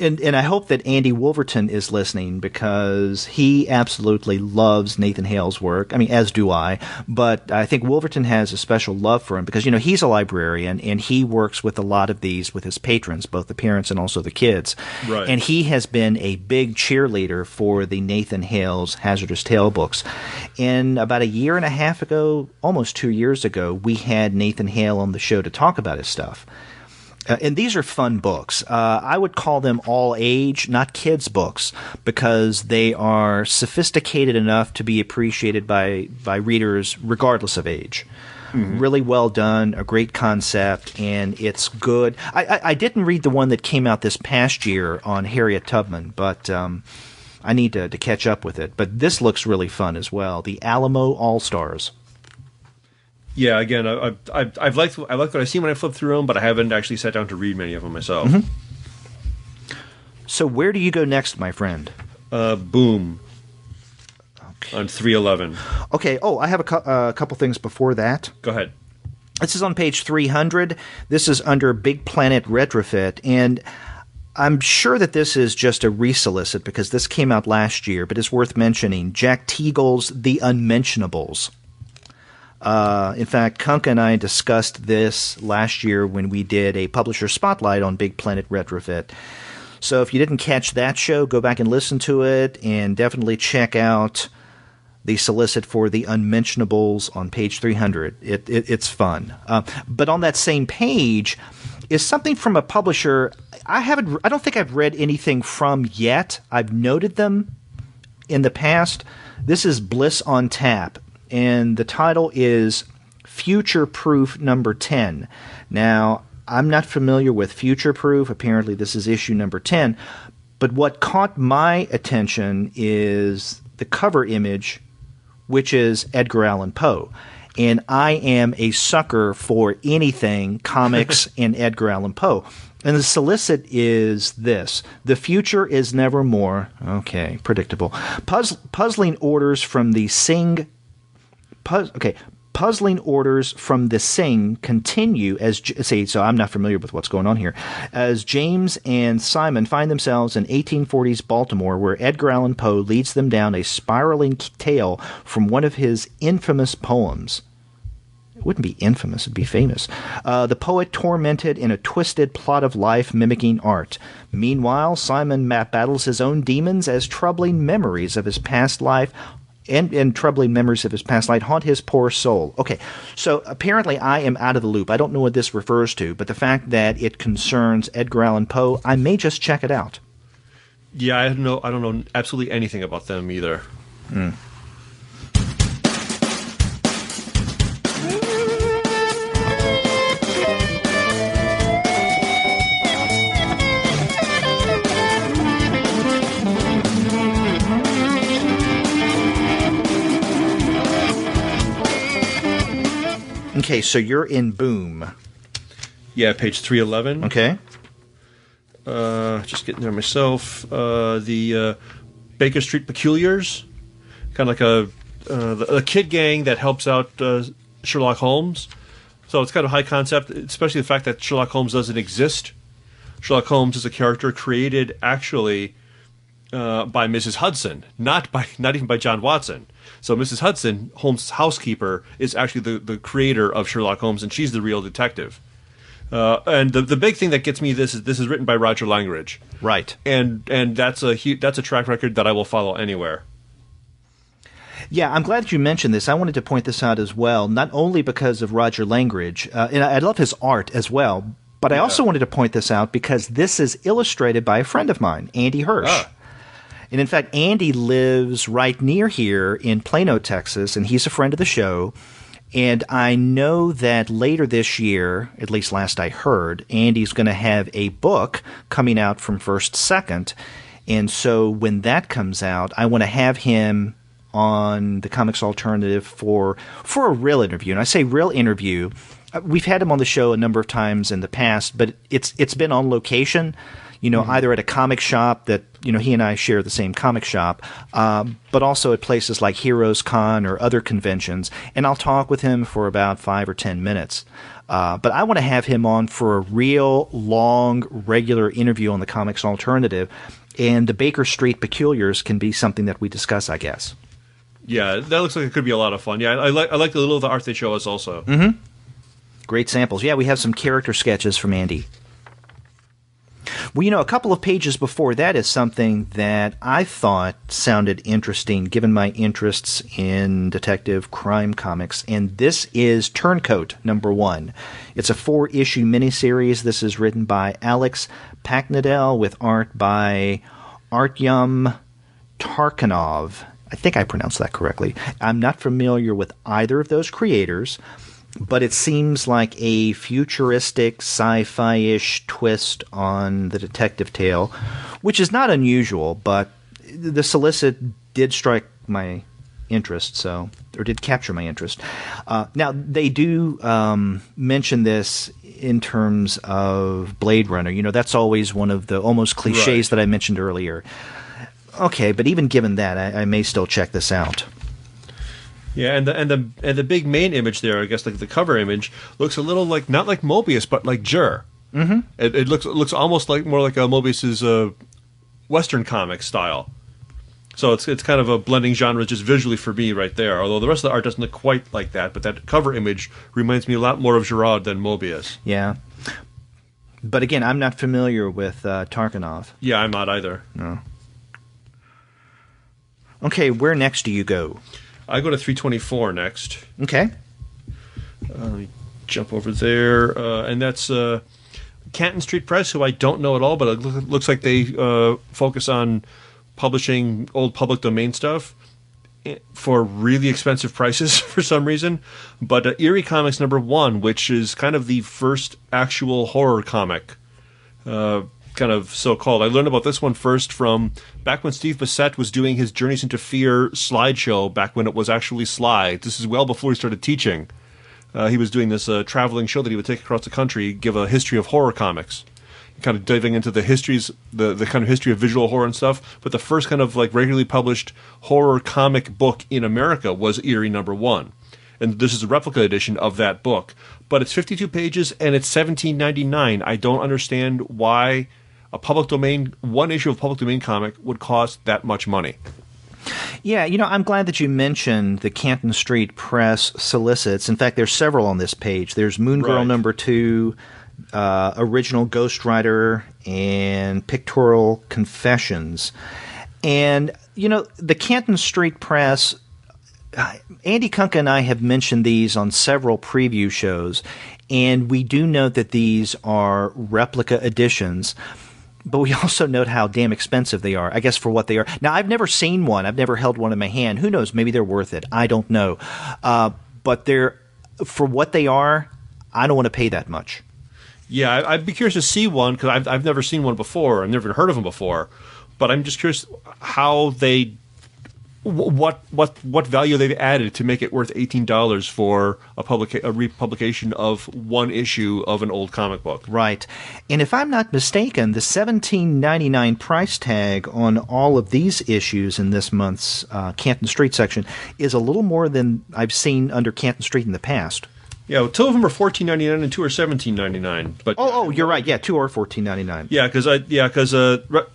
And I hope that Andy Wolverton is listening because he absolutely loves Nathan Hale's work. I mean, as do I. But I think Wolverton has a special love for him because, he's a librarian and he works with a lot of these with his patrons, both the parents and also the kids. Right. And he has been a big cheerleader for the Nathan Hale's Hazardous Tale books. And about a year and a half ago, almost 2 years ago, we had Nathan Hale on the show to talk about his stuff. And these are fun books. I would call them all age, not kids books, because they are sophisticated enough to be appreciated by readers regardless of age. Mm-hmm. Really well done, a great concept, and it's good. I didn't read the one that came out this past year on Harriet Tubman, but I need to catch up with it. But this looks really fun as well. The Alamo All-Stars. Yeah, again, I've liked what I've seen when I flipped through them, but I haven't actually sat down to read many of them myself. Mm-hmm. So where do you go next, my friend? Boom. Okay. On 311. Okay. Oh, I have a couple things before that. Go ahead. This is on page 300. This is under Big Planet Retrofit, and I'm sure that this is just a resolicit because this came out last year, but it's worth mentioning. Jack Teagle's The Unmentionables. In fact, Kunk and I discussed this last year when we did a publisher spotlight on Big Planet Retrofit. So if you didn't catch that show, go back and listen to it, and definitely check out the solicit for The Unmentionables on page 300. It's fun. But on that same page is something from a publisher I don't think I've read anything from yet. I've noted them in the past. This is Bliss on Tap, and the title is Future Proof number 10. Now, I'm not familiar with Future Proof. Apparently this is issue number 10. But what caught my attention is the cover image, which is Edgar Allan Poe. And I am a sucker for anything comics and Edgar Allan Poe. And the solicit is this: the future is nevermore. Okay, predictable. Puzzling orders from the Puzzling orders from the Sing continue as so I'm not familiar with what's going on here. As James and Simon find themselves in 1840s Baltimore, where Edgar Allan Poe leads them down a spiraling tale from one of his infamous poems. It wouldn't be infamous, it'd be famous. The poet tormented in a twisted plot of life mimicking art. Meanwhile, Simon battles his own demons as troubling memories of his past life haunt his poor soul. Okay, so apparently I am out of the loop. I don't know what this refers to, but the fact that it concerns Edgar Allan Poe, I may just check it out. Yeah, I don't know absolutely anything about them either. Okay, so you're in Boom. Yeah, page 311. Okay. Just getting there myself. The Baker Street Peculiars, kind of like a kid gang that helps out Sherlock Holmes. So it's kind of high concept, especially the fact that Sherlock Holmes doesn't exist. Sherlock Holmes is a character created actually by Mrs. Hudson, not even by John Watson. So Mrs. Hudson, Holmes' housekeeper, is actually the creator of Sherlock Holmes, and she's the real detective. And the big thing that gets me this is written by Roger Langridge, right? And that's a track record that I will follow anywhere. Yeah, I'm glad that you mentioned this. I wanted to point this out as well, not only because of Roger Langridge, and I love his art as well, but I also wanted to point this out because this is illustrated by a friend of mine, Andy Hirsch. And in fact, Andy lives right near here in Plano, Texas, and he's a friend of the show. And I know that later this year, at least last I heard, Andy's going to have a book coming out from First Second. And so when that comes out, I want to have him on the Comics Alternative for a real interview. And I say real interview. We've had him on the show a number of times in the past, but it's been on location. Either at a comic shop that, he and I share the same comic shop, but also at places like Heroes Con or other conventions. And I'll talk with him for about 5 or 10 minutes. But I want to have him on for a real long, regular interview on the Comics Alternative. And the Baker Street Peculiars can be something that we discuss, I guess. Yeah, that looks like it could be a lot of fun. Yeah, I like the little of the art they show us also. Mm-hmm. Great samples. Yeah, we have some character sketches from Andy. Well, a couple of pages before that is something that I thought sounded interesting, given my interests in detective crime comics, and this is Turncoat #1. It's a 4-issue miniseries. This is written by Alex Paknadel with art by Artyom Tarkhanov. I think I pronounced that correctly. I'm not familiar with either of those creators, but it seems like a futuristic, sci-fi-ish twist on the detective tale, which is not unusual, but the solicit did strike my interest, or did capture my interest. Now, they do mention this in terms of Blade Runner. That's always one of the almost cliches that I mentioned earlier. Okay, but even given that, I may still check this out. Yeah, and the big main image there, I guess, like the cover image, looks a little like not like Mobius, but like Jur. Mm-hmm. It looks almost like more like Mobius's Western comic style. So it's kind of a blending genre just visually for me right there. Although the rest of the art doesn't look quite like that, but that cover image reminds me a lot more of Gerard than Mobius. Yeah. But again, I'm not familiar with Tarkanov. Yeah, I'm not either. No. Okay, where next do you go? I go to 324 next. Okay. Let me jump over there. And that's Canton Street Press, who I don't know at all, but it looks like they focus on publishing old public domain stuff for really expensive prices for some reason. But Eerie Comics #1, which is kind of the first actual horror comic, kind of so-called. I learned about this one first from back when Steve Bissette was doing his Journeys into Fear slideshow, back when it was actually slides. This is well before he started teaching. He was doing this traveling show that he would take across the country, give a history of horror comics, kind of diving into the histories, the kind of history of visual horror and stuff. But the first kind of like regularly published horror comic book in America was Eerie #1. And this is a replica edition of that book. But it's 52 pages and it's $17.99. I don't understand why a public domain, one issue of public domain comic would cost that much money. Yeah, I'm glad that you mentioned the Canton Street Press solicits. In fact, there's several on this page. There's Moon Girl #2, Original Ghost Rider, and Pictorial Confessions. And, the Canton Street Press, Andy Kunka and I have mentioned these on several preview shows, and we do note that these are replica editions. But we also note how damn expensive they are, I guess, for what they are. Now, I've never seen one. I've never held one in my hand. Who knows? Maybe they're worth it. I don't know. But for what they are, I don't want to pay that much. Yeah, I'd be curious to see one, because I've never seen one before. I've never heard of them before. But I'm just curious how they... What value they've added to make it worth $18 for a republication of one issue of an old comic book. Right. And if I'm not mistaken, the $17.99 price tag on all of these issues in this month's Canton Street section is a little more than I've seen under Canton Street in the past. Yeah, well, 2 of them are $14.99 and 2 are $17.99. But you're right. Yeah, 2 are $14.99. Yeah, because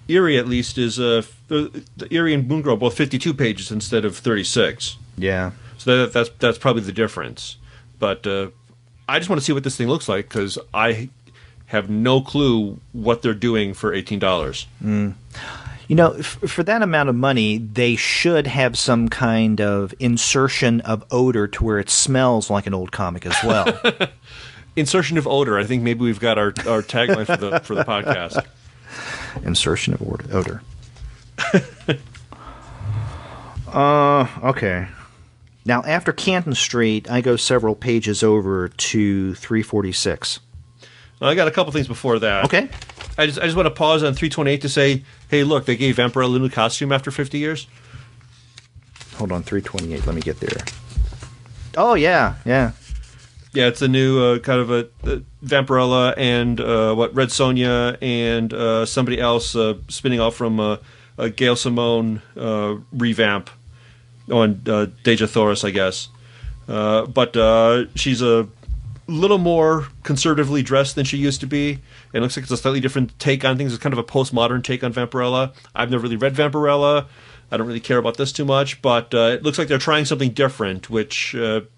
Eerie at least is the Eerie and Moon Girl both 52 pages instead of 36. Yeah. So that's probably the difference. But I just want to see what this thing looks like, because I have no clue what they're doing for $18. For that amount of money, they should have some kind of insertion of odor to where it smells like an old comic as well. Insertion of odor. I think maybe we've got our tagline for the podcast. Insertion of odor. Okay. Now, after Canton Street, I go several pages over to 346. I got a couple things before that. Okay. I just want to pause on 328 to say, hey, look, they gave Vampirella a new costume after 50 years. Hold on, 328. Let me get there. Oh, yeah. Yeah, it's a new kind of a Vampirella and Red Sonja and somebody else spinning off from a Gail Simone revamp on Deja Thoris, I guess. But she's a little more conservatively dressed than she used to be. It looks like it's a slightly different take on things. It's kind of a postmodern take on Vampirella. I've never really read Vampirella. I don't really care about this too much, but it looks like they're trying something different, which it's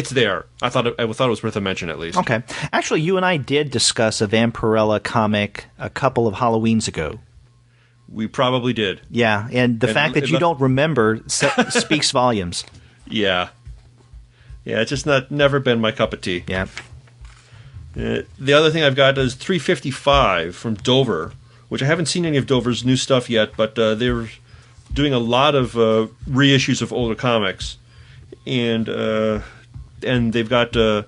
there. I thought it was worth a mention at least. Okay. Actually, you and I did discuss a Vampirella comic a couple of Halloweens ago. We probably did. Yeah, and the fact that you don't remember speaks volumes. Yeah. Yeah, it's just never been my cup of tea. Yeah. The other thing I've got is 355 from Dover, which I haven't seen any of Dover's new stuff yet, but they're doing a lot of reissues of older comics, and they've got a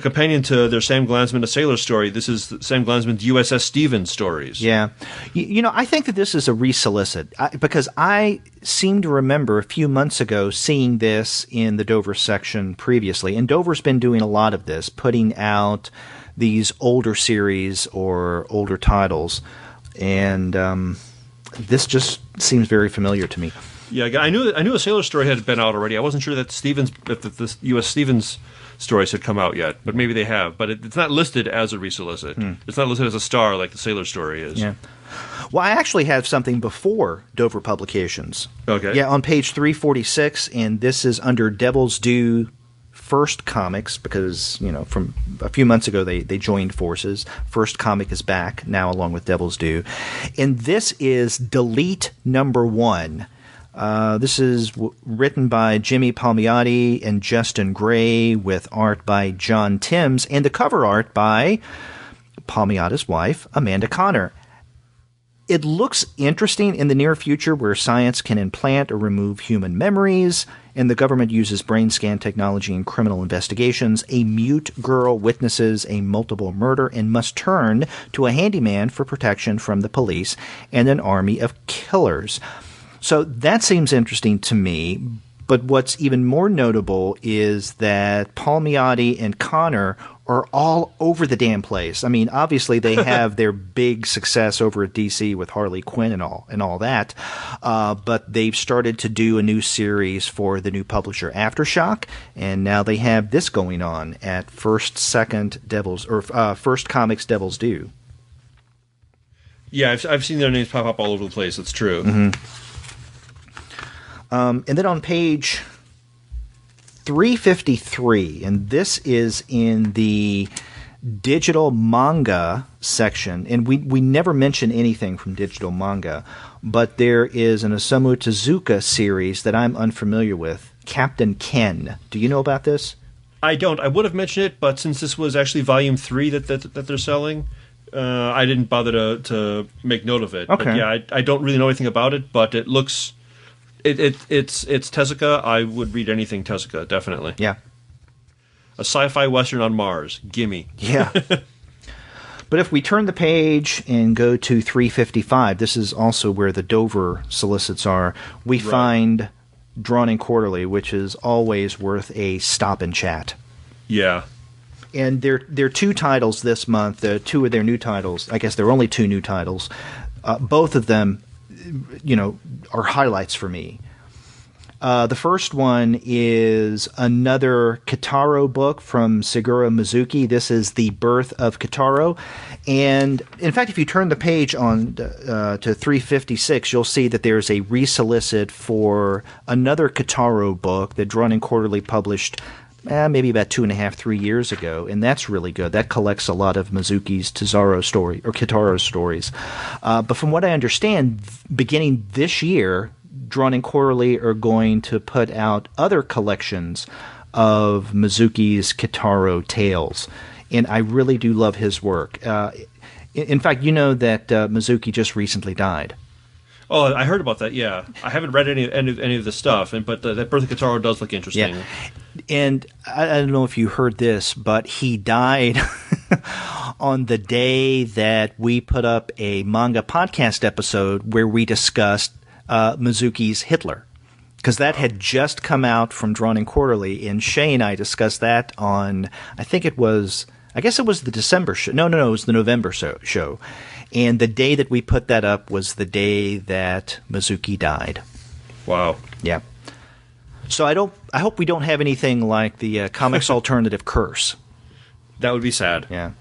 companion to their Sam Glanzman, A Sailor Story. This is Sam Glanzman's USS Stevens stories. Yeah. I think that this is a resolicit, because I seem to remember a few months ago seeing this in the Dover section previously. And Dover's been doing a lot of this, putting out these older series or older titles. And this just seems very familiar to me. Yeah, I knew A Sailor Story had been out already. I wasn't sure that the U.S. Stevens stories had come out yet, but maybe they have. But it's not listed as a resolicit. It's not listed as a star like the Sailor Story is. Yeah. Well, I actually have something before Dover Publications. Okay. Yeah, on page 346, and this is under Devil's Due First Comics because, from a few months ago they joined forces. First Comic is back now along with Devil's Due. And this is Delete #1. This is written by Jimmy Palmiotti and Justin Gray with art by John Timms and the cover art by Palmiotti's wife, Amanda Connor. It looks interesting in the near future where science can implant or remove human memories, and the government uses brain scan technology in criminal investigations. A mute girl witnesses a multiple murder and must turn to a handyman for protection from the police and an army of killers. So that seems interesting to me, but what's even more notable is that Palmiotti and Connor are all over the damn place. I mean, obviously they have their big success over at DC with Harley Quinn and all that, but they've started to do a new series for the new publisher Aftershock, and now they have this going on at First Comics Devil's Due. Yeah, I've seen their names pop up all over the place. It's true. Mm-hmm. And then on page 353, and this is in the digital manga section, and we never mention anything from digital manga, but there is an Osamu Tezuka series that I'm unfamiliar with, Captain Ken. Do you know about this? I don't. I would have mentioned it, but since this was actually volume 3 that they're selling, I didn't bother to make note of it. Okay. But yeah, I don't really know anything about it, but it looks... It's Tezuka. I would read anything Tezuka, definitely. Yeah. A sci-fi western on Mars. Gimme. Yeah. But if we turn the page and go to 355, this is also where the Dover solicits are, we find Drawn and Quarterly, which is always worth a stop and chat. Yeah. And there are 2 titles this month, 2 of their new titles. I guess there are only 2 new titles. Both of them, are highlights for me. The first one is another Kitaro book from Seguro Mizuki. This is The Birth of Kitaro. And in fact, if you turn the page on to 356, you'll see that there's a resolicit for another Kitaro book that Drawn and Quarterly published maybe about 2.5, 3 years ago, and that's really good. That collects a lot of Mizuki's Kitaro stories. But from what I understand, beginning this year, Drawn and Quarterly are going to put out other collections of Mizuki's Kitaro tales, and I really do love his work. In fact, you know that Mizuki just recently died. Oh, I heard about that. Yeah, I haven't read any of the stuff, but that Birth of Kitaro does look interesting. Yeah. And I don't know if you heard this, but he died on the day that we put up a manga podcast episode where we discussed Mizuki's Hitler, because that had just come out from Drawn and Quarterly, and Shay and I discussed that on, I guess it was the December show. No, it was the November show. And the day that we put that up was the day that Mizuki died. Wow. Yeah. So I hope we don't have anything like the Comics Alternative curse. That would be sad. Yeah.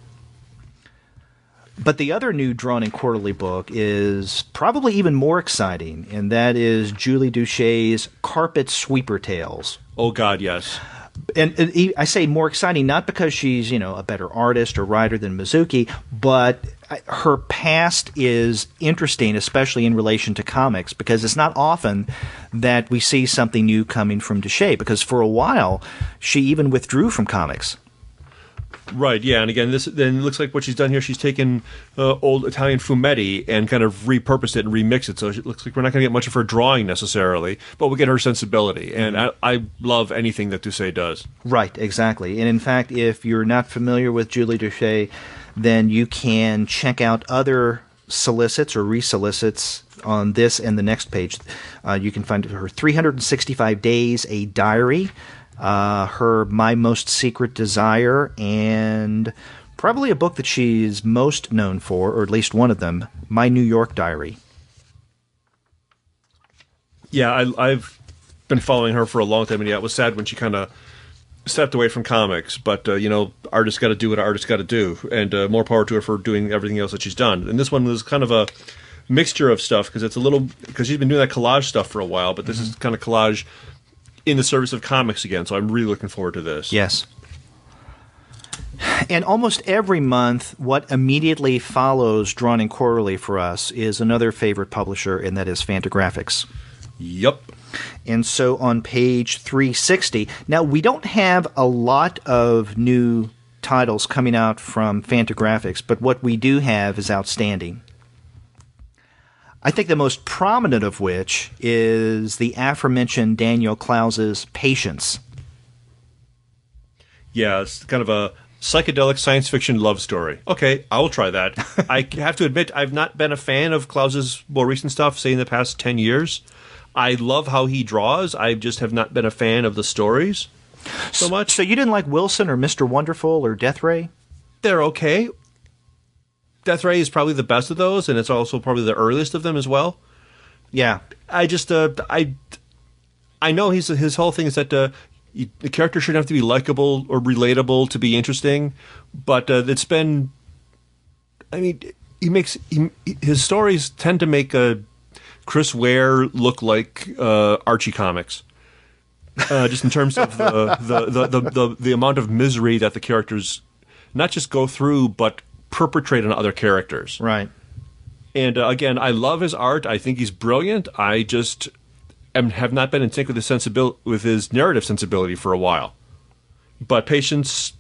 But the other new Drawn and Quarterly book is probably even more exciting, and that is Julie Duche's Carpet Sweeper Tales. Oh, God, yes. And I say more exciting not because she's, a better artist or writer than Mizuki, but her past is interesting, especially in relation to comics, because it's not often that we see something new coming from Duche, because for a while she even withdrew from comics. Right, yeah, and again, then it looks like what she's done here, she's taken old Italian fumetti and kind of repurposed it and remixed it, so it looks like we're not going to get much of her drawing necessarily, but we get her sensibility, and I love anything that Doucet does. Right, exactly. And in fact, if you're not familiar with Julie Doucet, then you can check out other solicits or resolicits on this and the next page. You can find her 365 Days, a diary, her My Most Secret Desire, and probably a book that she's most known for, or at least one of them, My New York Diary. Yeah, I've been following her for a long time, and yeah, it was sad when she kind of stepped away from comics, but artists got to do what artists got to do, and more power to her for doing everything else that she's done. And this one was kind of a mixture of stuff, because she's been doing that collage stuff for a while, but this is kind of collage in the service of comics again. So I'm really looking forward to this. Yes. And almost every month, what immediately follows Drawn and Quarterly for us is another favorite publisher, and that is Fantagraphics. Yep. And so on page 360, now we don't have a lot of new titles coming out from Fantagraphics, but what we do have is outstanding. I think the most prominent of which is the aforementioned Daniel Clowes's Patience. Yeah, it's kind of a psychedelic science fiction love story. Okay, I will try that. I have to admit, I've not been a fan of Clowes's more recent stuff, say in the past 10 years. I love how he draws. I just have not been a fan of the stories so much. So you didn't like Wilson or Mr. Wonderful or Death Ray? They're okay. Death Ray is probably the best of those, and it's also probably the earliest of them as well. Yeah. I just, I know his whole thing is that the character shouldn't have to be likable or relatable to be interesting, but it's been, I mean, his stories tend to make Chris Ware look like Archie comics, just in terms of the amount of misery that the characters not just go through, but perpetrate on other characters. Right. And again, I love his art. I think he's brilliant. I just have not been in sync with his narrative sensibility for a while. But Patience,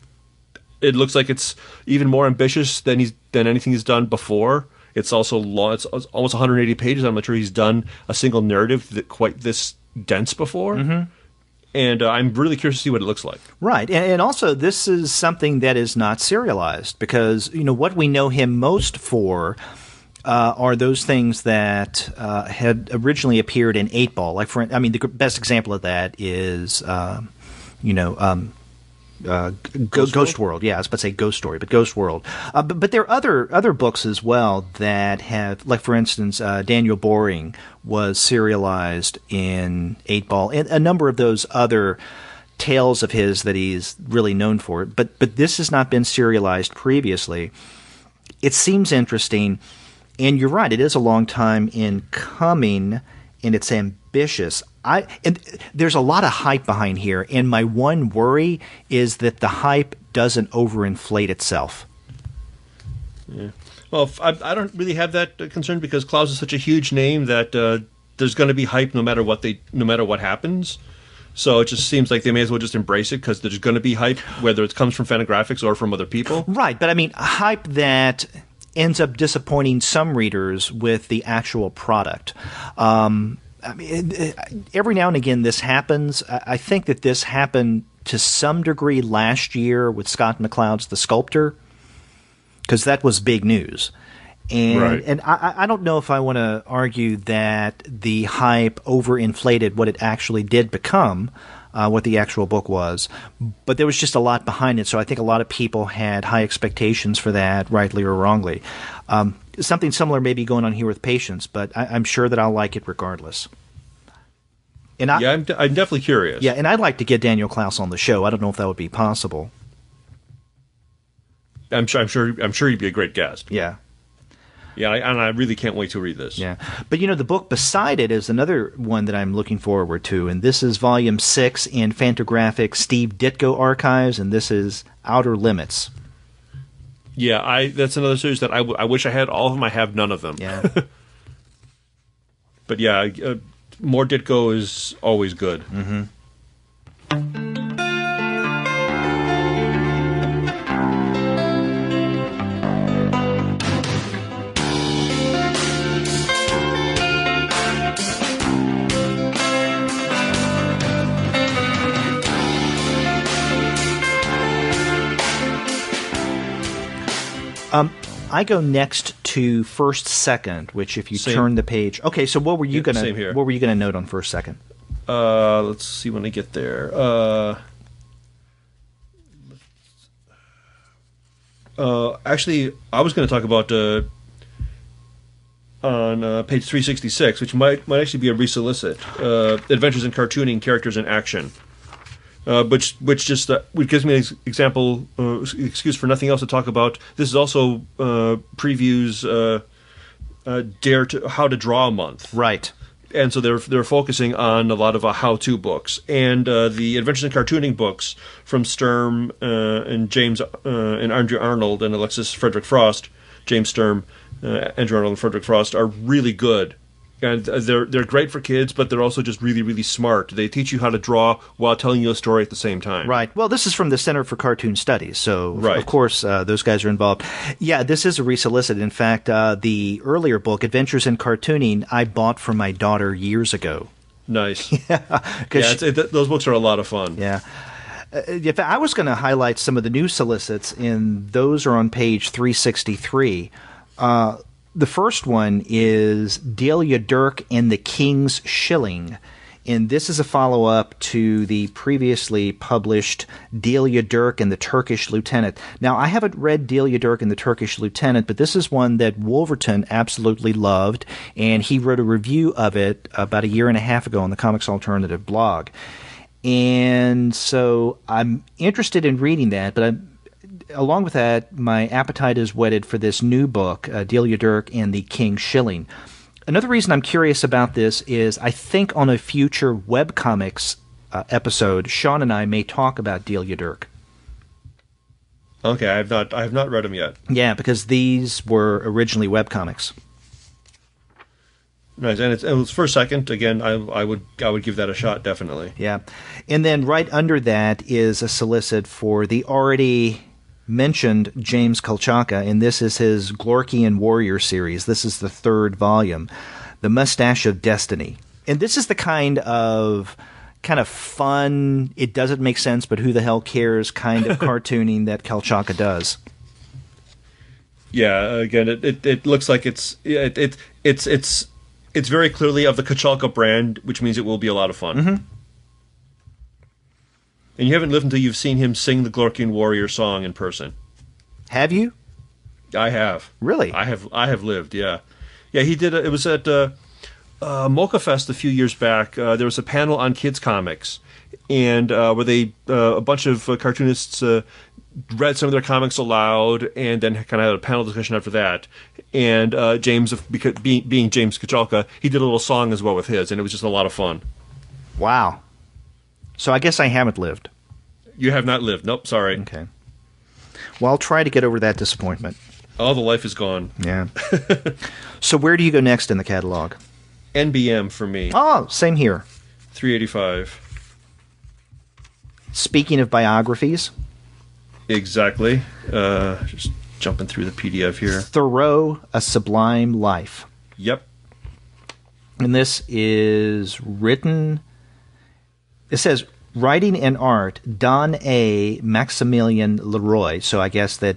it looks like it's even more ambitious than anything he's done before. It's also long. It's almost 180 pages. I'm not sure he's done a single narrative quite this dense before. Mm-hmm. And I'm really curious to see what it looks like. Right. And also, this is something that is not serialized because, what we know him most for are those things that had originally appeared in 8-Ball. Like, the best example of that is, Ghost World. Yeah, I was about to say Ghost Story, but Ghost World. But there are other books as well that have, like for instance, Daniel Boring was serialized in 8-Ball, and a number of those other tales of his that he's really known for. But this has not been serialized previously. It seems interesting, and you're right. It is a long time in coming, and it's ambitious. And there's a lot of hype behind here, and my one worry is that the hype doesn't overinflate itself. Yeah. Well, I don't really have that concern because Clowes is such a huge name that there's going to be hype no matter what happens. So it just seems like they may as well just embrace it because there's going to be hype, whether it comes from Fantagraphics or from other people. Right, but hype that ends up disappointing some readers with the actual product. Every now and again this happens. I think that this happened to some degree last year with Scott McCloud's The Sculptor, because that was big news. And right. And I don't know if I want to argue that the hype overinflated what it actually did become, what the actual book was. But there was just a lot behind it, so I think a lot of people had high expectations for that, rightly or wrongly. Something similar may be going on here with Patience, but I'm sure that I'll like it regardless. And I'm definitely curious. Yeah, and I'd like to get Daniel Clowes on the show. I don't know if that would be possible. I'm sure he'd be a great guest. Yeah. Yeah, and I really can't wait to read this. Yeah. But, the book beside it is another one that I'm looking forward to, and this is Volume 6 in Fantagraphics Steve Ditko Archives, and this is Outer Limits. Yeah, that's another series that I wish I had all of them. I have none of them. Yeah. But yeah, more Ditko is always good. Mm-hmm. I go next to First Second, which if you turn the page. Okay, so what were you gonna note on First Second? Let's see when I get there. Actually, I was going to talk about on page 366, which might actually be a resolicit. Adventures in Cartooning, Characters in Action. Which gives me an excuse for nothing else to talk about. This is also previews How to Draw Month. Right. and so they're focusing on a lot of how-to books and the Adventures in Cartooning books from Sturm and James and Andrew Arnold and Alexis Frederick Frost. James Sturm, Andrew Arnold, and Frederick Frost are really good. And they're great for kids, but they're also just really, really smart. They teach you how to draw while telling you a story at the same time. Right. Well, this is from the Center for Cartoon Studies, so right. Of course those guys are involved. Yeah, this is a resolicit. In fact, the earlier book, Adventures in Cartooning, I bought for my daughter years ago. Nice. Those books are a lot of fun. Yeah. If I was going to highlight some of the new solicits, and those are on page 363. The first one is Delia Dirk and the King's Shilling, and this is a follow-up to the previously published Delia Dirk and the Turkish Lieutenant. Now, I haven't read Delia Dirk and the Turkish Lieutenant, but this is one that Wolverton absolutely loved, and he wrote a review of it about a year and a half ago on the Comics Alternative blog. And so I'm interested in reading that, but along with that, my appetite is whetted for this new book, Delia Dirk and the King's Shilling. Another reason I'm curious about this is I think on a future webcomics episode, Sean and I may talk about Delia Dirk. Okay, I have not read them yet. Yeah, because these were originally webcomics. Nice, and it was for second. Again, I would give that a shot, definitely. Yeah, and then right under that is a solicit for the already mentioned James Kolchaka, and this is his Glorkian Warrior series. This is the third volume, The Mustache of Destiny. And this is the kind of fun, it doesn't make sense, but who the hell cares kind of cartooning that Kolchaka does. Yeah, again, it looks like it's very clearly of the Kolchaka brand, which means it will be a lot of fun. Mm-hmm. And you haven't lived until you've seen him sing the Glorkian Warrior song in person. Have you? I have. Really? I have lived, yeah. Yeah, he did. It was at Mocha Fest a few years back. There was a panel on kids' comics, and where a bunch of cartoonists read some of their comics aloud, and then kind of had a panel discussion after that. And James, being James Kolchaka, he did a little song as well with his, and it was just a lot of fun. Wow. So I guess I haven't lived. You have not lived. Nope, sorry. Okay. Well, I'll try to get over that disappointment. Oh, the life is gone. Yeah. So where do you go next in the catalog? NBM for me. Oh, same here. 385. Speaking of biographies. Exactly. Just jumping through the PDF here. Thoreau, A Sublime Life. Yep. And this is written... It says, writing and art, Don A. Maximilian Leroy. So I guess that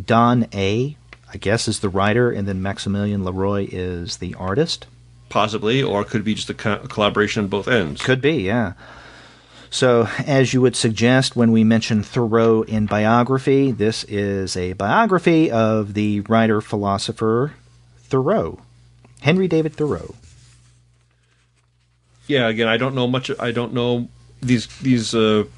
Don A., I guess, is the writer, and then Maximilian Leroy is the artist? Possibly, or it could be just a collaboration on both ends. Could be, yeah. So, as you would suggest when we mention Thoreau in biography, this is a biography of the writer-philosopher Thoreau, Henry David Thoreau. Yeah, again, I don't know much. I don't know these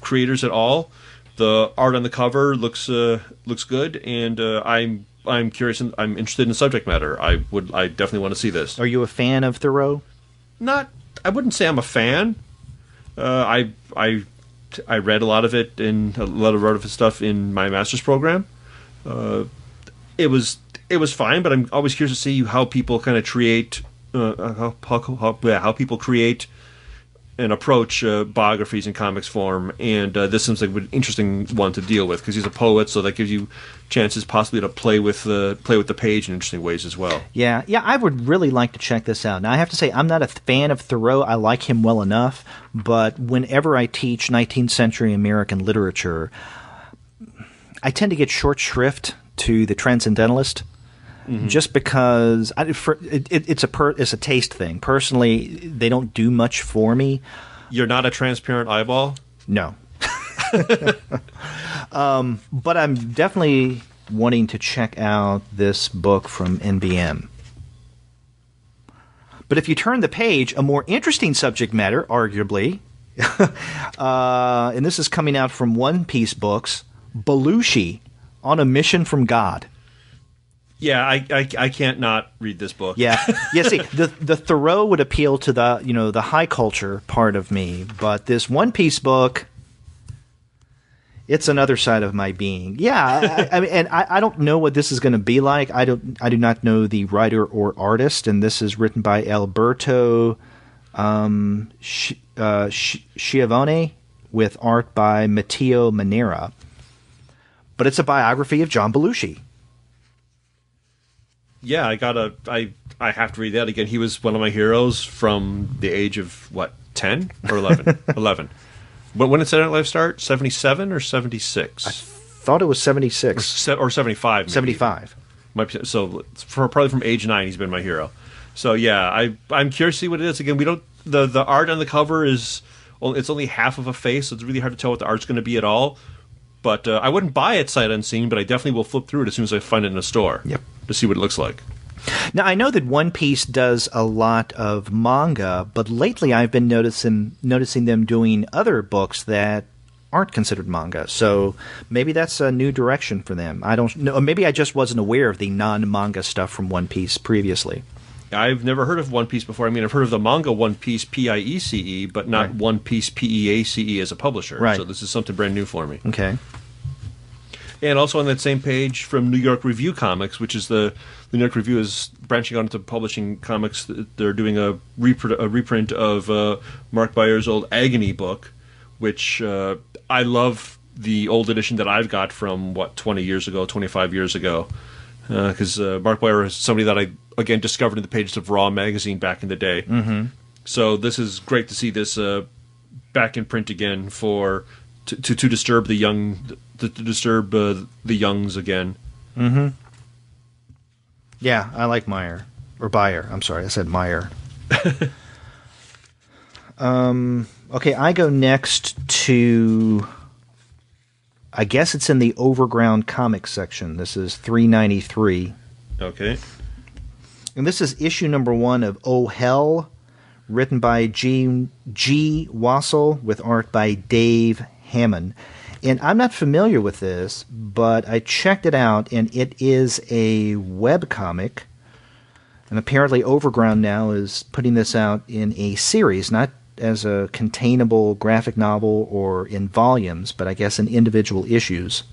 creators at all. The art on the cover looks good, and I'm curious and I'm interested in the subject matter. I definitely want to see this. Are you a fan of Thoreau? I wouldn't say I'm a fan. I read a lot of it and a lot of his stuff in my master's program. It was fine, but I'm always curious to see how people kind of create how people create and approach biographies in comics form, and this seems like an interesting one to deal with because he's a poet, so that gives you chances possibly to play with the page in interesting ways as well. Yeah, I would really like to check this out. Now, I have to say, I'm not a fan of Thoreau. I like him well enough, but whenever I teach 19th century American literature, I tend to get short shrift to the transcendentalist. Mm-hmm. Just because it's a taste thing. Personally, they don't do much for me. You're not a transparent eyeball? No. But I'm definitely wanting to check out this book from NBM. But if you turn the page, a more interesting subject matter, arguably, and this is coming out from One Piece Books, Belushi on a Mission from God. Yeah, I can't not read this book. Yeah. See, the Thoreau would appeal to the high culture part of me, but this One Piece book, it's another side of my being. Yeah, I mean, and I don't know what this is going to be like. I do not know the writer or artist, and this is written by Alberto Schiavone with art by Matteo Manera. But it's a biography of John Belushi. Yeah, I have to read that again. He was one of my heroes from the age of, 10 or 11? 11. When did Saturday Night Live start? 77 or 76? I thought it was 76. Or 75. Maybe. 75. So probably from age 9, he's been my hero. So yeah, I'm curious to see what it is. Again, we don't. The art on the cover it's only half of a face, so it's really hard to tell what the art's going to be at all. But I wouldn't buy it sight unseen, but I definitely will flip through it as soon as I find it in a store. Yep. To see what it looks like. Now, I know that One Piece does a lot of manga, but lately I've been noticing them doing other books that aren't considered manga. So maybe that's a new direction for them. I don't know. Maybe I just wasn't aware of the non-manga stuff from One Piece previously. I've never heard of One Piece before. I mean, I've heard of the manga One Piece Piece, but not One Piece Peace as a publisher. Right. So this is something brand new for me. Okay. And also on that same page from New York Review Comics, which is the New York Review is branching out into publishing comics. They're doing a reprint of Mark Bayer's old Agony book, which I love the old edition that I've got from, 20 years ago, 25 years ago. Because Mark Bayer is somebody that I, again, discovered in the pages of Raw magazine back in the day. Mm-hmm. So this is great to see this back in print again to disturb the young, to disturb the youngs again. Mm-hmm. Yeah, I like Bayer. I'm sorry, I said Meyer. Okay, I go next to, I guess it's in the Overground Comics section. This is 393. Okay. And this is issue number 1 of Oh Hell, written by G. Wassel with art by Dave Hammond. And I'm not familiar with this, but I checked it out, and it is a webcomic. And apparently Overground now is putting this out in a series, not as a containable graphic novel or in volumes, but I guess in individual issues.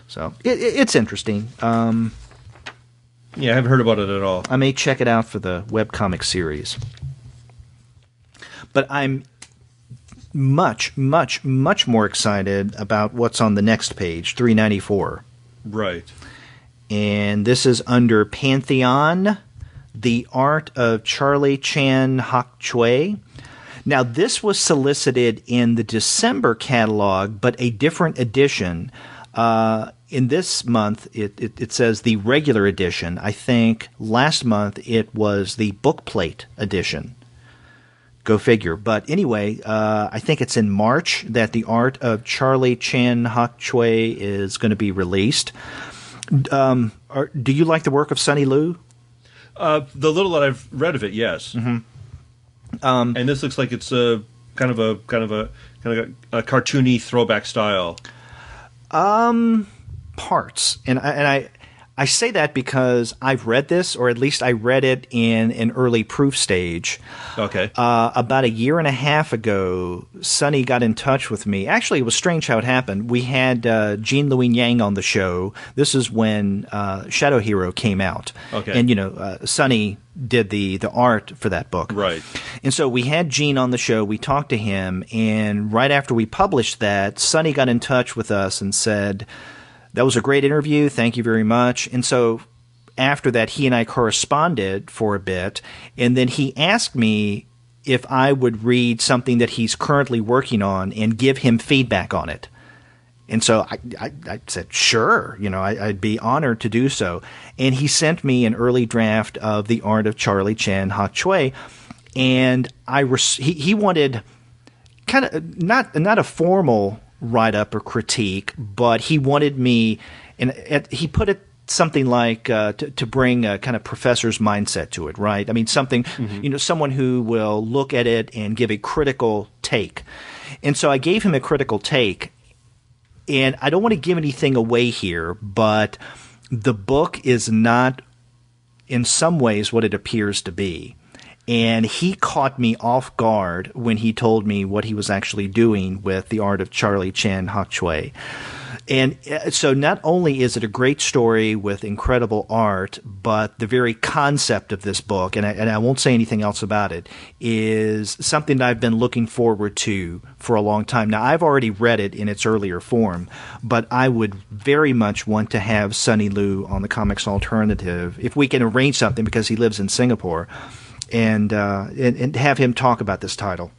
So it's interesting. Yeah, I haven't heard about it at all. I may check it out for the webcomic series. But I'm much, much, much more excited about what's on the next page, 394. Right. And this is under Pantheon, the art of Charlie Chan Hak Choi. Now, this was solicited in the December catalog, but a different edition. In this month, it says the regular edition. I think last month it was the bookplate edition. Go figure. But anyway, I think it's in March that the art of Charlie Chan Hak Choi is going to be released. Do you like the work of Sonny Liu? The little that I've read of it, yes. Mm-hmm. And this looks like it's a kind of a cartoony throwback style. Parts, and I say that because I've read this, or at least I read it in an early proof stage. Okay. About a year and a half ago, Sonny got in touch with me. Actually, it was strange how it happened. We had Jean Louis Yang on the show. This is when Shadow Hero came out. Okay. And, Sonny did the art for that book. Right. And so we had Gene on the show. We talked to him. And right after we published that, Sonny got in touch with us and said, "That was a great interview. Thank you very much." And so after that, he and I corresponded for a bit. And then he asked me if I would read something that he's currently working on and give him feedback on it. And so I said, sure, I'd be honored to do so. And he sent me an early draft of the art of Charlie Chan Hak Choi. And he wanted kind of not a formal write-up or critique, but he wanted me, and he put it something like to bring a kind of professor's mindset to it, right? I mean, something, someone who will look at it and give a critical take. And so I gave him a critical take, and I don't want to give anything away here, but the book is not, in some ways, what it appears to be. And he caught me off guard when he told me what he was actually doing with The Art of Charlie Chan Hak Choi. And so not only is it a great story with incredible art, but the very concept of this book, and I won't say anything else about it, is something that I've been looking forward to for a long time. Now, I've already read it in its earlier form, but I would very much want to have Sonny Liu on the Comics Alternative, if we can arrange something, because he lives in Singapore, and have him talk about this title.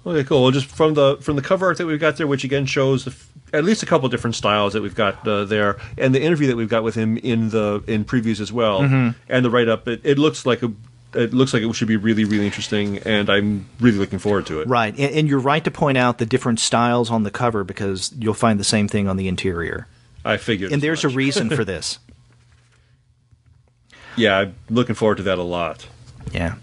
Okay, cool. Well, just from the cover art that we've got there, which again shows at least a couple different styles that we've got there, and the interview that we've got with him in previews as well, and the write up, it looks like it should be really, really interesting, and I'm really looking forward to it. Right, and you're right to point out the different styles on the cover, because you'll find the same thing on the interior. I figured, and there's a reason for this. Yeah, I'm looking forward to that a lot. Yeah.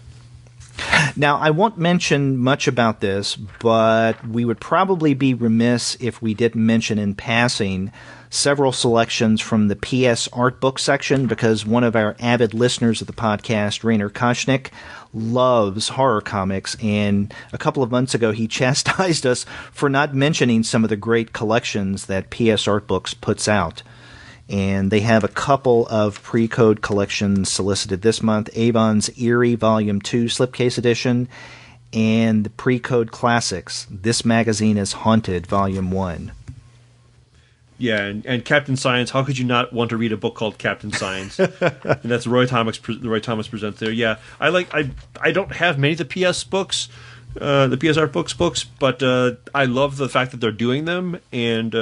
Now, I won't mention much about this, but we would probably be remiss if we didn't mention in passing several selections from the PS Art Book section, because one of our avid listeners of the podcast, Rainer Koschnick, loves horror comics, and a couple of months ago he chastised us for not mentioning some of the great collections that PS Art Books puts out. And they have a couple of pre-code collections solicited this month: Avon's Eerie Volume 2 Slipcase Edition, and the Pre-Code Classics, This Magazine is Haunted Volume 1. Yeah, and Captain Science, how could you not want to read a book called Captain Science? And that's Roy Thomas presents there. Yeah, I don't have many of the PS books, the PS Art Books, but I love the fact that they're doing them, and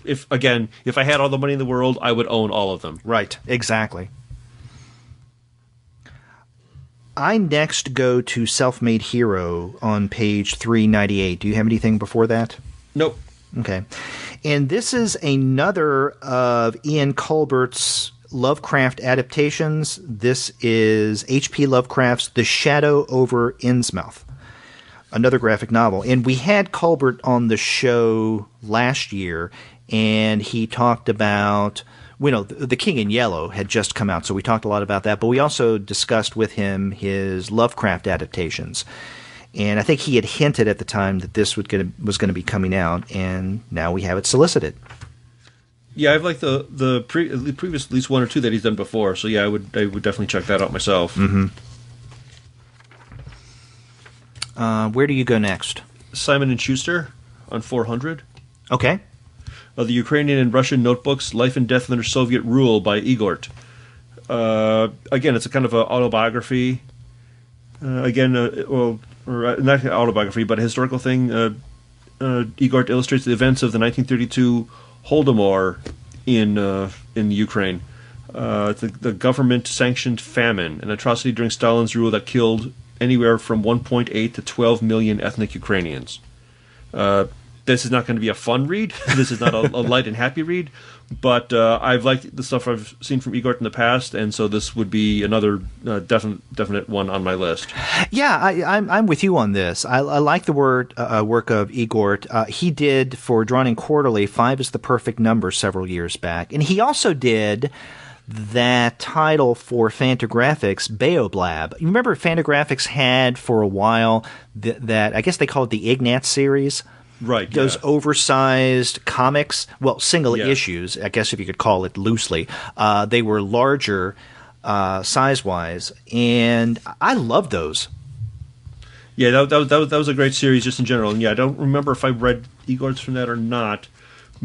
if I had all the money in the world, I would own all of them. Right, exactly. I next go to Self-Made Hero on page 398. Do you have anything before that? Nope. Okay. And this is another of Ian Colbert's Lovecraft adaptations. This is H.P. Lovecraft's The Shadow over Innsmouth, another graphic novel. And we had Colbert on the show last year, and he talked about, The King in Yellow had just come out, so we talked a lot about that. But we also discussed with him his Lovecraft adaptations. And I think he had hinted at the time that this was going to be coming out, and now we have it solicited. Yeah, I've liked the previous at least one or two that he's done before. So yeah, I would definitely check that out myself. Mm-hmm. Where do you go next? Simon & Schuster on 400. Okay. The Ukrainian and Russian Notebooks: Life and Death Under Soviet Rule by Igort. Again, it's a kind of an autobiography. Or not an autobiography, but a historical thing. Igort illustrates the events of the 1932 Holodomor in Ukraine. The government-sanctioned famine, an atrocity during Stalin's rule that killed anywhere from 1.8 to 12 million ethnic Ukrainians. This is not going to be a fun read. This is not a light and happy read. But I've liked the stuff I've seen from Igort in the past, and so this would be another definite one on my list. Yeah, I'm with you on this. I like the work of Igort. He did, for Drawn In Quarterly, 5 is the Perfect Number several years back. And he also did that title for Fantagraphics, Beoblab. You remember Fantagraphics had for a while that I guess they called it the Ignatz series? Right. Those oversized comics, single issues, I guess if you could call it loosely. They were larger size-wise, and I love those. Yeah, that was a great series just in general. And yeah, I don't remember if I read Igor's from that or not.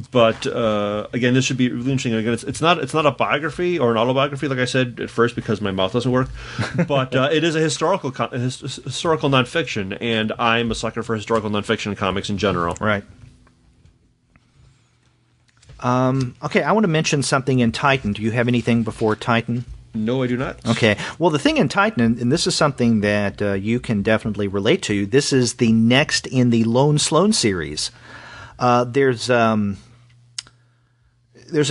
But again, this should be really interesting. Again, it's not a biography or an autobiography, like I said at first, because my mouth doesn't work. But it is a historical nonfiction, and I'm a sucker for historical nonfiction comics in general. Right. Okay, I want to mention something in Titan. Do you have anything before Titan? No, I do not. Okay. Well, the thing in Titan, and this is something that you can definitely relate to, this is the next in the Lone Sloan series. There's an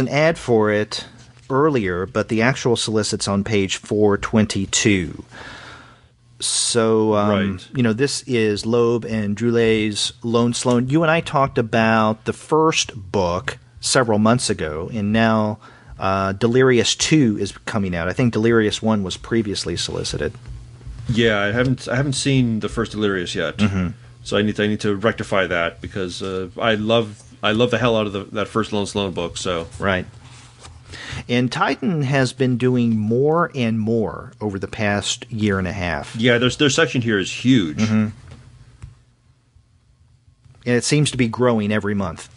ad for it earlier, but the actual solicit's on page 422. So, right. This is Loeb and Droulet's Lone Sloan. You and I talked about the first book several months ago, and now Delirious 2 is coming out. I think Delirious 1 was previously solicited. Yeah, I haven't seen the first Delirious yet, so I need to rectify that because I love the hell out of that first Lone Sloan book. So right, and Titan has been doing more and more over the past year and a half. Yeah, their section here is huge, and it seems to be growing every month.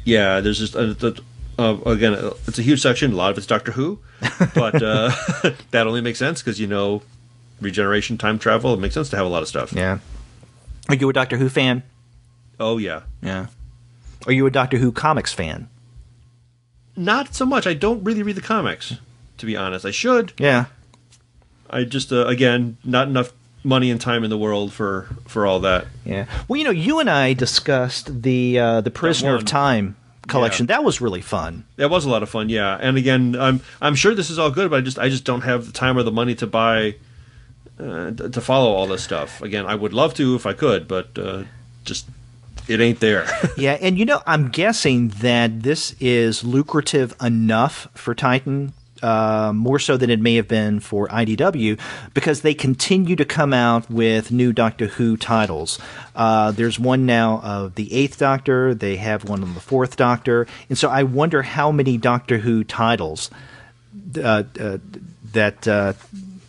Yeah, there's just again, it's a huge section. A lot of it's Doctor Who, but that only makes sense because regeneration, time travel. It makes sense to have a lot of stuff. Yeah. Are you a Doctor Who fan? Oh yeah. Yeah. Are you a Doctor Who comics fan? Not so much. I don't really read the comics, to be honest. I should. Yeah. I just again, not enough money and time in the world for all that. Yeah. Well, you and I discussed the Prisoner of Time collection. Yeah. That was really fun. That was a lot of fun. Yeah. And again, I'm sure this is all good, but I just don't have the time or the money to buy to follow all this stuff. Again, I would love to if I could, but just it ain't there. Yeah, and I'm guessing that this is lucrative enough for Titan, more so than it may have been for IDW, because they continue to come out with new Doctor Who titles. There's one now of the 8th Doctor, they have one on the 4th Doctor, and so I wonder how many Doctor Who titles that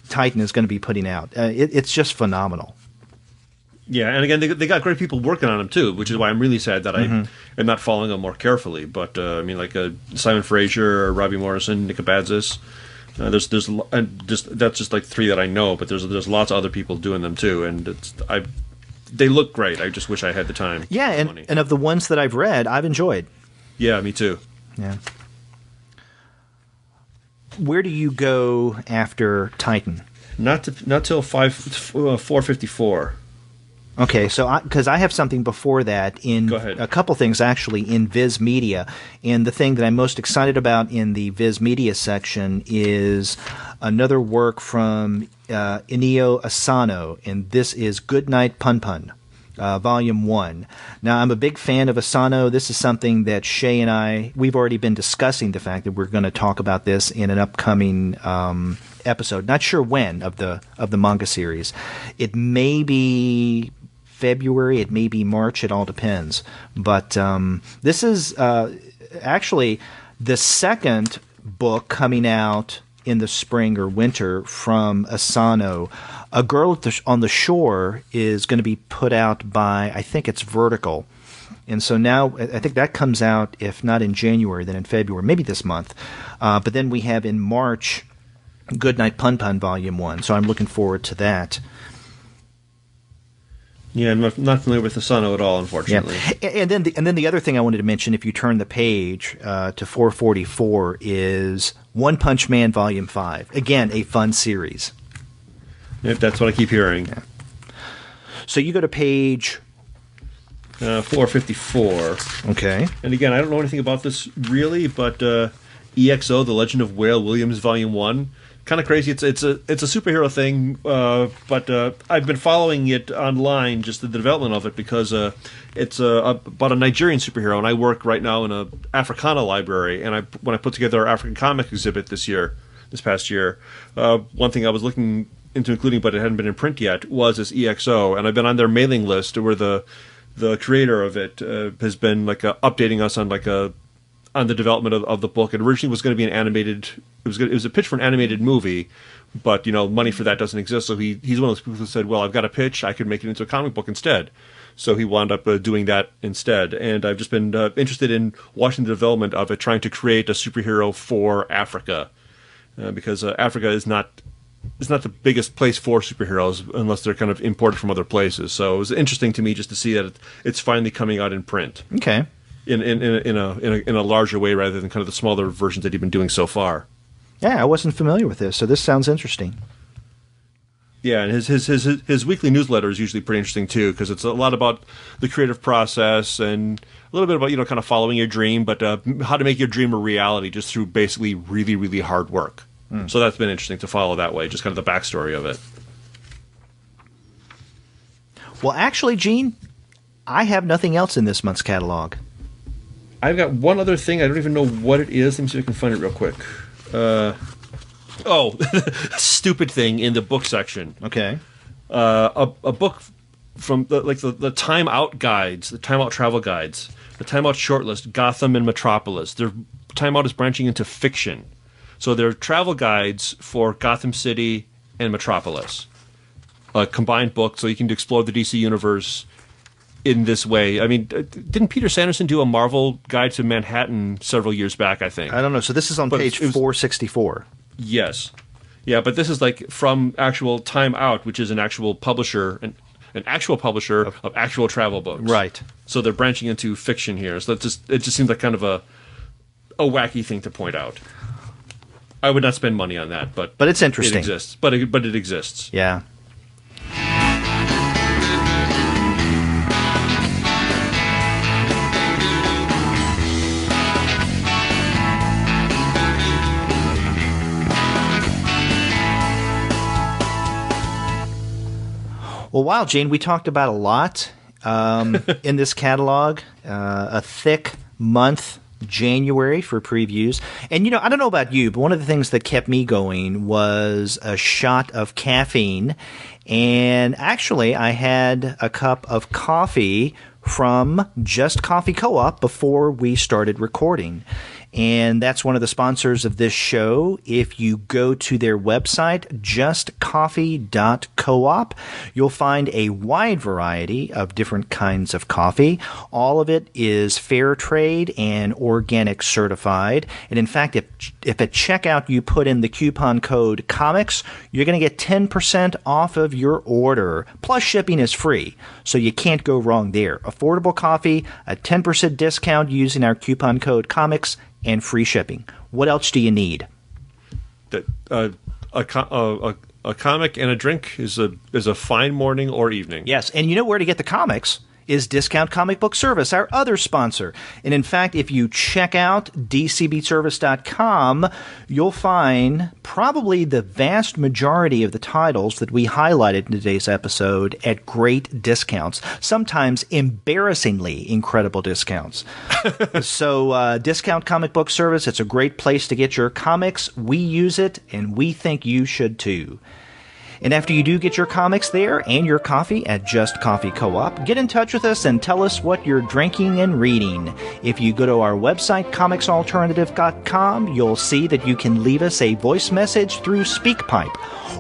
Titan is going to be putting out. It's just phenomenal. Yeah, and again, they got great people working on them too, which is why I'm really sad that I am not following them more carefully. But I mean, like Simon Fraser, or Robbie Morrison, Nick Abadzis. That's just like 3 that I know, but there's lots of other people doing them too, and they look great. I just wish I had the time. Yeah, and of the ones that I've read, I've enjoyed. Yeah, me too. Yeah. Where do you go after Titan? Not till 454. Okay, so because I have something before that Go ahead. a couple things actually in Viz Media, and the thing that I'm most excited about in the Viz Media section is another work from Inio Asano, and this is Goodnight Pun Pun, Volume 1. Now, I'm a big fan of Asano. This is something that Shay and we've already been discussing the fact that we're going to talk about this in an upcoming episode. Not sure when of the manga series. It may be February, it may be March, it all depends. But this is actually the second book coming out in the spring or winter from Asano. A Girl on the Shore is going to be put out by, I think it's Vertical. And so now I think that comes out, if not in January, then in February, maybe this month. But then we have in March Goodnight Pun Pun Volume 1. So I'm looking forward to that. Yeah, I'm not familiar with Asano at all, unfortunately. Yeah. And then the other thing I wanted to mention, if you turn the page to 444, is One Punch Man Volume 5. Again, a fun series. Yep, that's what I keep hearing. Yeah. So you go to page 454. Okay. And again, I don't know anything about this really, but EXO, The Legend of Whale Williams, Volume 1. Kind of crazy. It's a superhero thing, but I've been following it online, just the development of it, because it's about a Nigerian superhero, and I work right now in a Africana library. And when I put together our African comic exhibit this past year, one thing I was looking into including, but it hadn't been in print yet, was this EXO, and I've been on their mailing list where the creator of it has been updating us on the development of the book. It originally was going to be an animated. It was a pitch for an animated movie, but money for that doesn't exist. So he's one of those people who said, "Well, I've got a pitch. I could make it into a comic book instead." So he wound up doing that instead. And I've just been interested in watching the development of it, trying to create a superhero for Africa, because Africa is not the biggest place for superheroes unless they're kind of imported from other places. So it was interesting to me just to see that it's finally coming out in print. Okay. In a larger way rather than kind of the smaller versions that he'd been doing so far. Yeah, I wasn't familiar with this, so this sounds interesting. Yeah, and his weekly newsletter is usually pretty interesting too, because it's a lot about the creative process and a little bit about kind of following your dream, but how to make your dream a reality just through basically really, really hard work. So that's been interesting to follow that way, just kind of the backstory of it. Well, actually, Gene, I have nothing else in this month's catalog. I've got one other thing. I don't even know what it is. Let me see if I can find it real quick. Stupid thing in the book section. Okay. A book from the Time Out guides, the Time Out travel guides, the Time Out shortlist, Gotham and Metropolis. Their Time Out is branching into fiction. So they're travel guides for Gotham City and Metropolis. A combined book so you can explore the DC universe in this way. I mean, didn't Peter Sanderson do a Marvel guide to Manhattan several years back, I think? I don't know. So this is on page 464. Yes. Yeah, but this is like from actual Time Out, which is an actual publisher, an actual publisher of actual travel books. Right. So they're branching into fiction here. So it just seems like kind of a wacky thing to point out. I would not spend money on that, but it's interesting. It exists. But it exists. Yeah. Well, wow, Gene, we talked about a lot in this catalog. A thick month, January, for previews. And, I don't know about you, but one of the things that kept me going was a shot of caffeine. And actually, I had a cup of coffee from Just Coffee Co-op before we started recording. And that's one of the sponsors of this show. If you go to their website, justcoffee.coop, you'll find a wide variety of different kinds of coffee. All of it is fair trade and organic certified. And in fact, if at checkout you put in the coupon code COMICS, you're going to get 10% off of your order. Plus shipping is free, so you can't go wrong there. Affordable coffee, a 10% discount using our coupon code COMICS, and free shipping. What else do you need? A comic and a drink is a fine morning or evening. Yes, and you know where to get the comics is Discount Comic Book Service, our other sponsor. And in fact, if you check out dcbservice.com, you'll find probably the vast majority of the titles that we highlighted in today's episode at great discounts, sometimes embarrassingly incredible discounts. So Discount Comic Book Service, it's a great place to get your comics. We use it, and we think you should too. And after you do get your comics there and your coffee at Just Coffee Co-op, get in touch with us and tell us what you're drinking and reading. If you go to our website, comicsalternative.com, you'll see that you can leave us a voice message through SpeakPipe,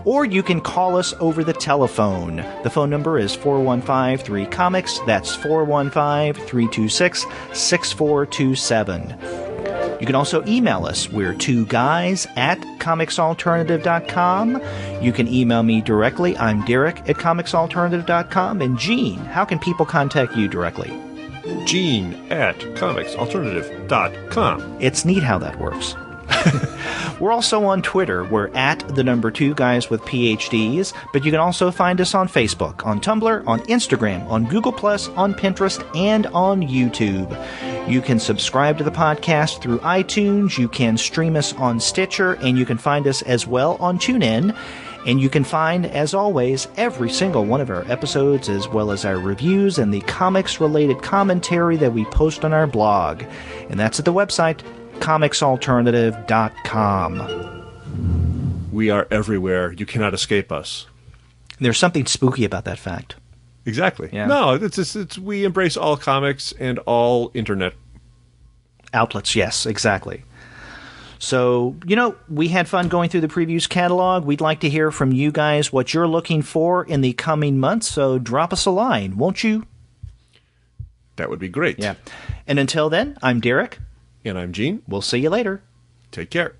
or you can call us over the telephone. The phone number is 415-3-COMICS. That's 415-326-6427. You can also email us. We're 2guys@comicsalternative.com. You can email me directly. I'm Derek at comicsalternative.com. And Gene, how can people contact you directly? Gene at comicsalternative.com. It's neat how that works. We're also on Twitter. We're at the number 2 guys with PhDs, but you can also find us on Facebook, on Tumblr, on Instagram, on Google+, on Pinterest, and on YouTube. You can subscribe to the podcast through iTunes, you can stream us on Stitcher, and you can find us as well on TuneIn. And you can find, as always, every single one of our episodes, as well as our reviews and the comics-related commentary that we post on our blog. And that's at the website, comicsalternative.com. We are everywhere. You cannot escape us. There's something spooky about that fact. Exactly. Yeah. No, it's we embrace all comics and all internet outlets. Yes, exactly. So, we had fun going through the previews catalog. We'd like to hear from you guys what you're looking for in the coming months, so drop us a line, won't you? That would be great. Yeah. And until then, I'm Derek. And I'm Gene. We'll see you later. Take care.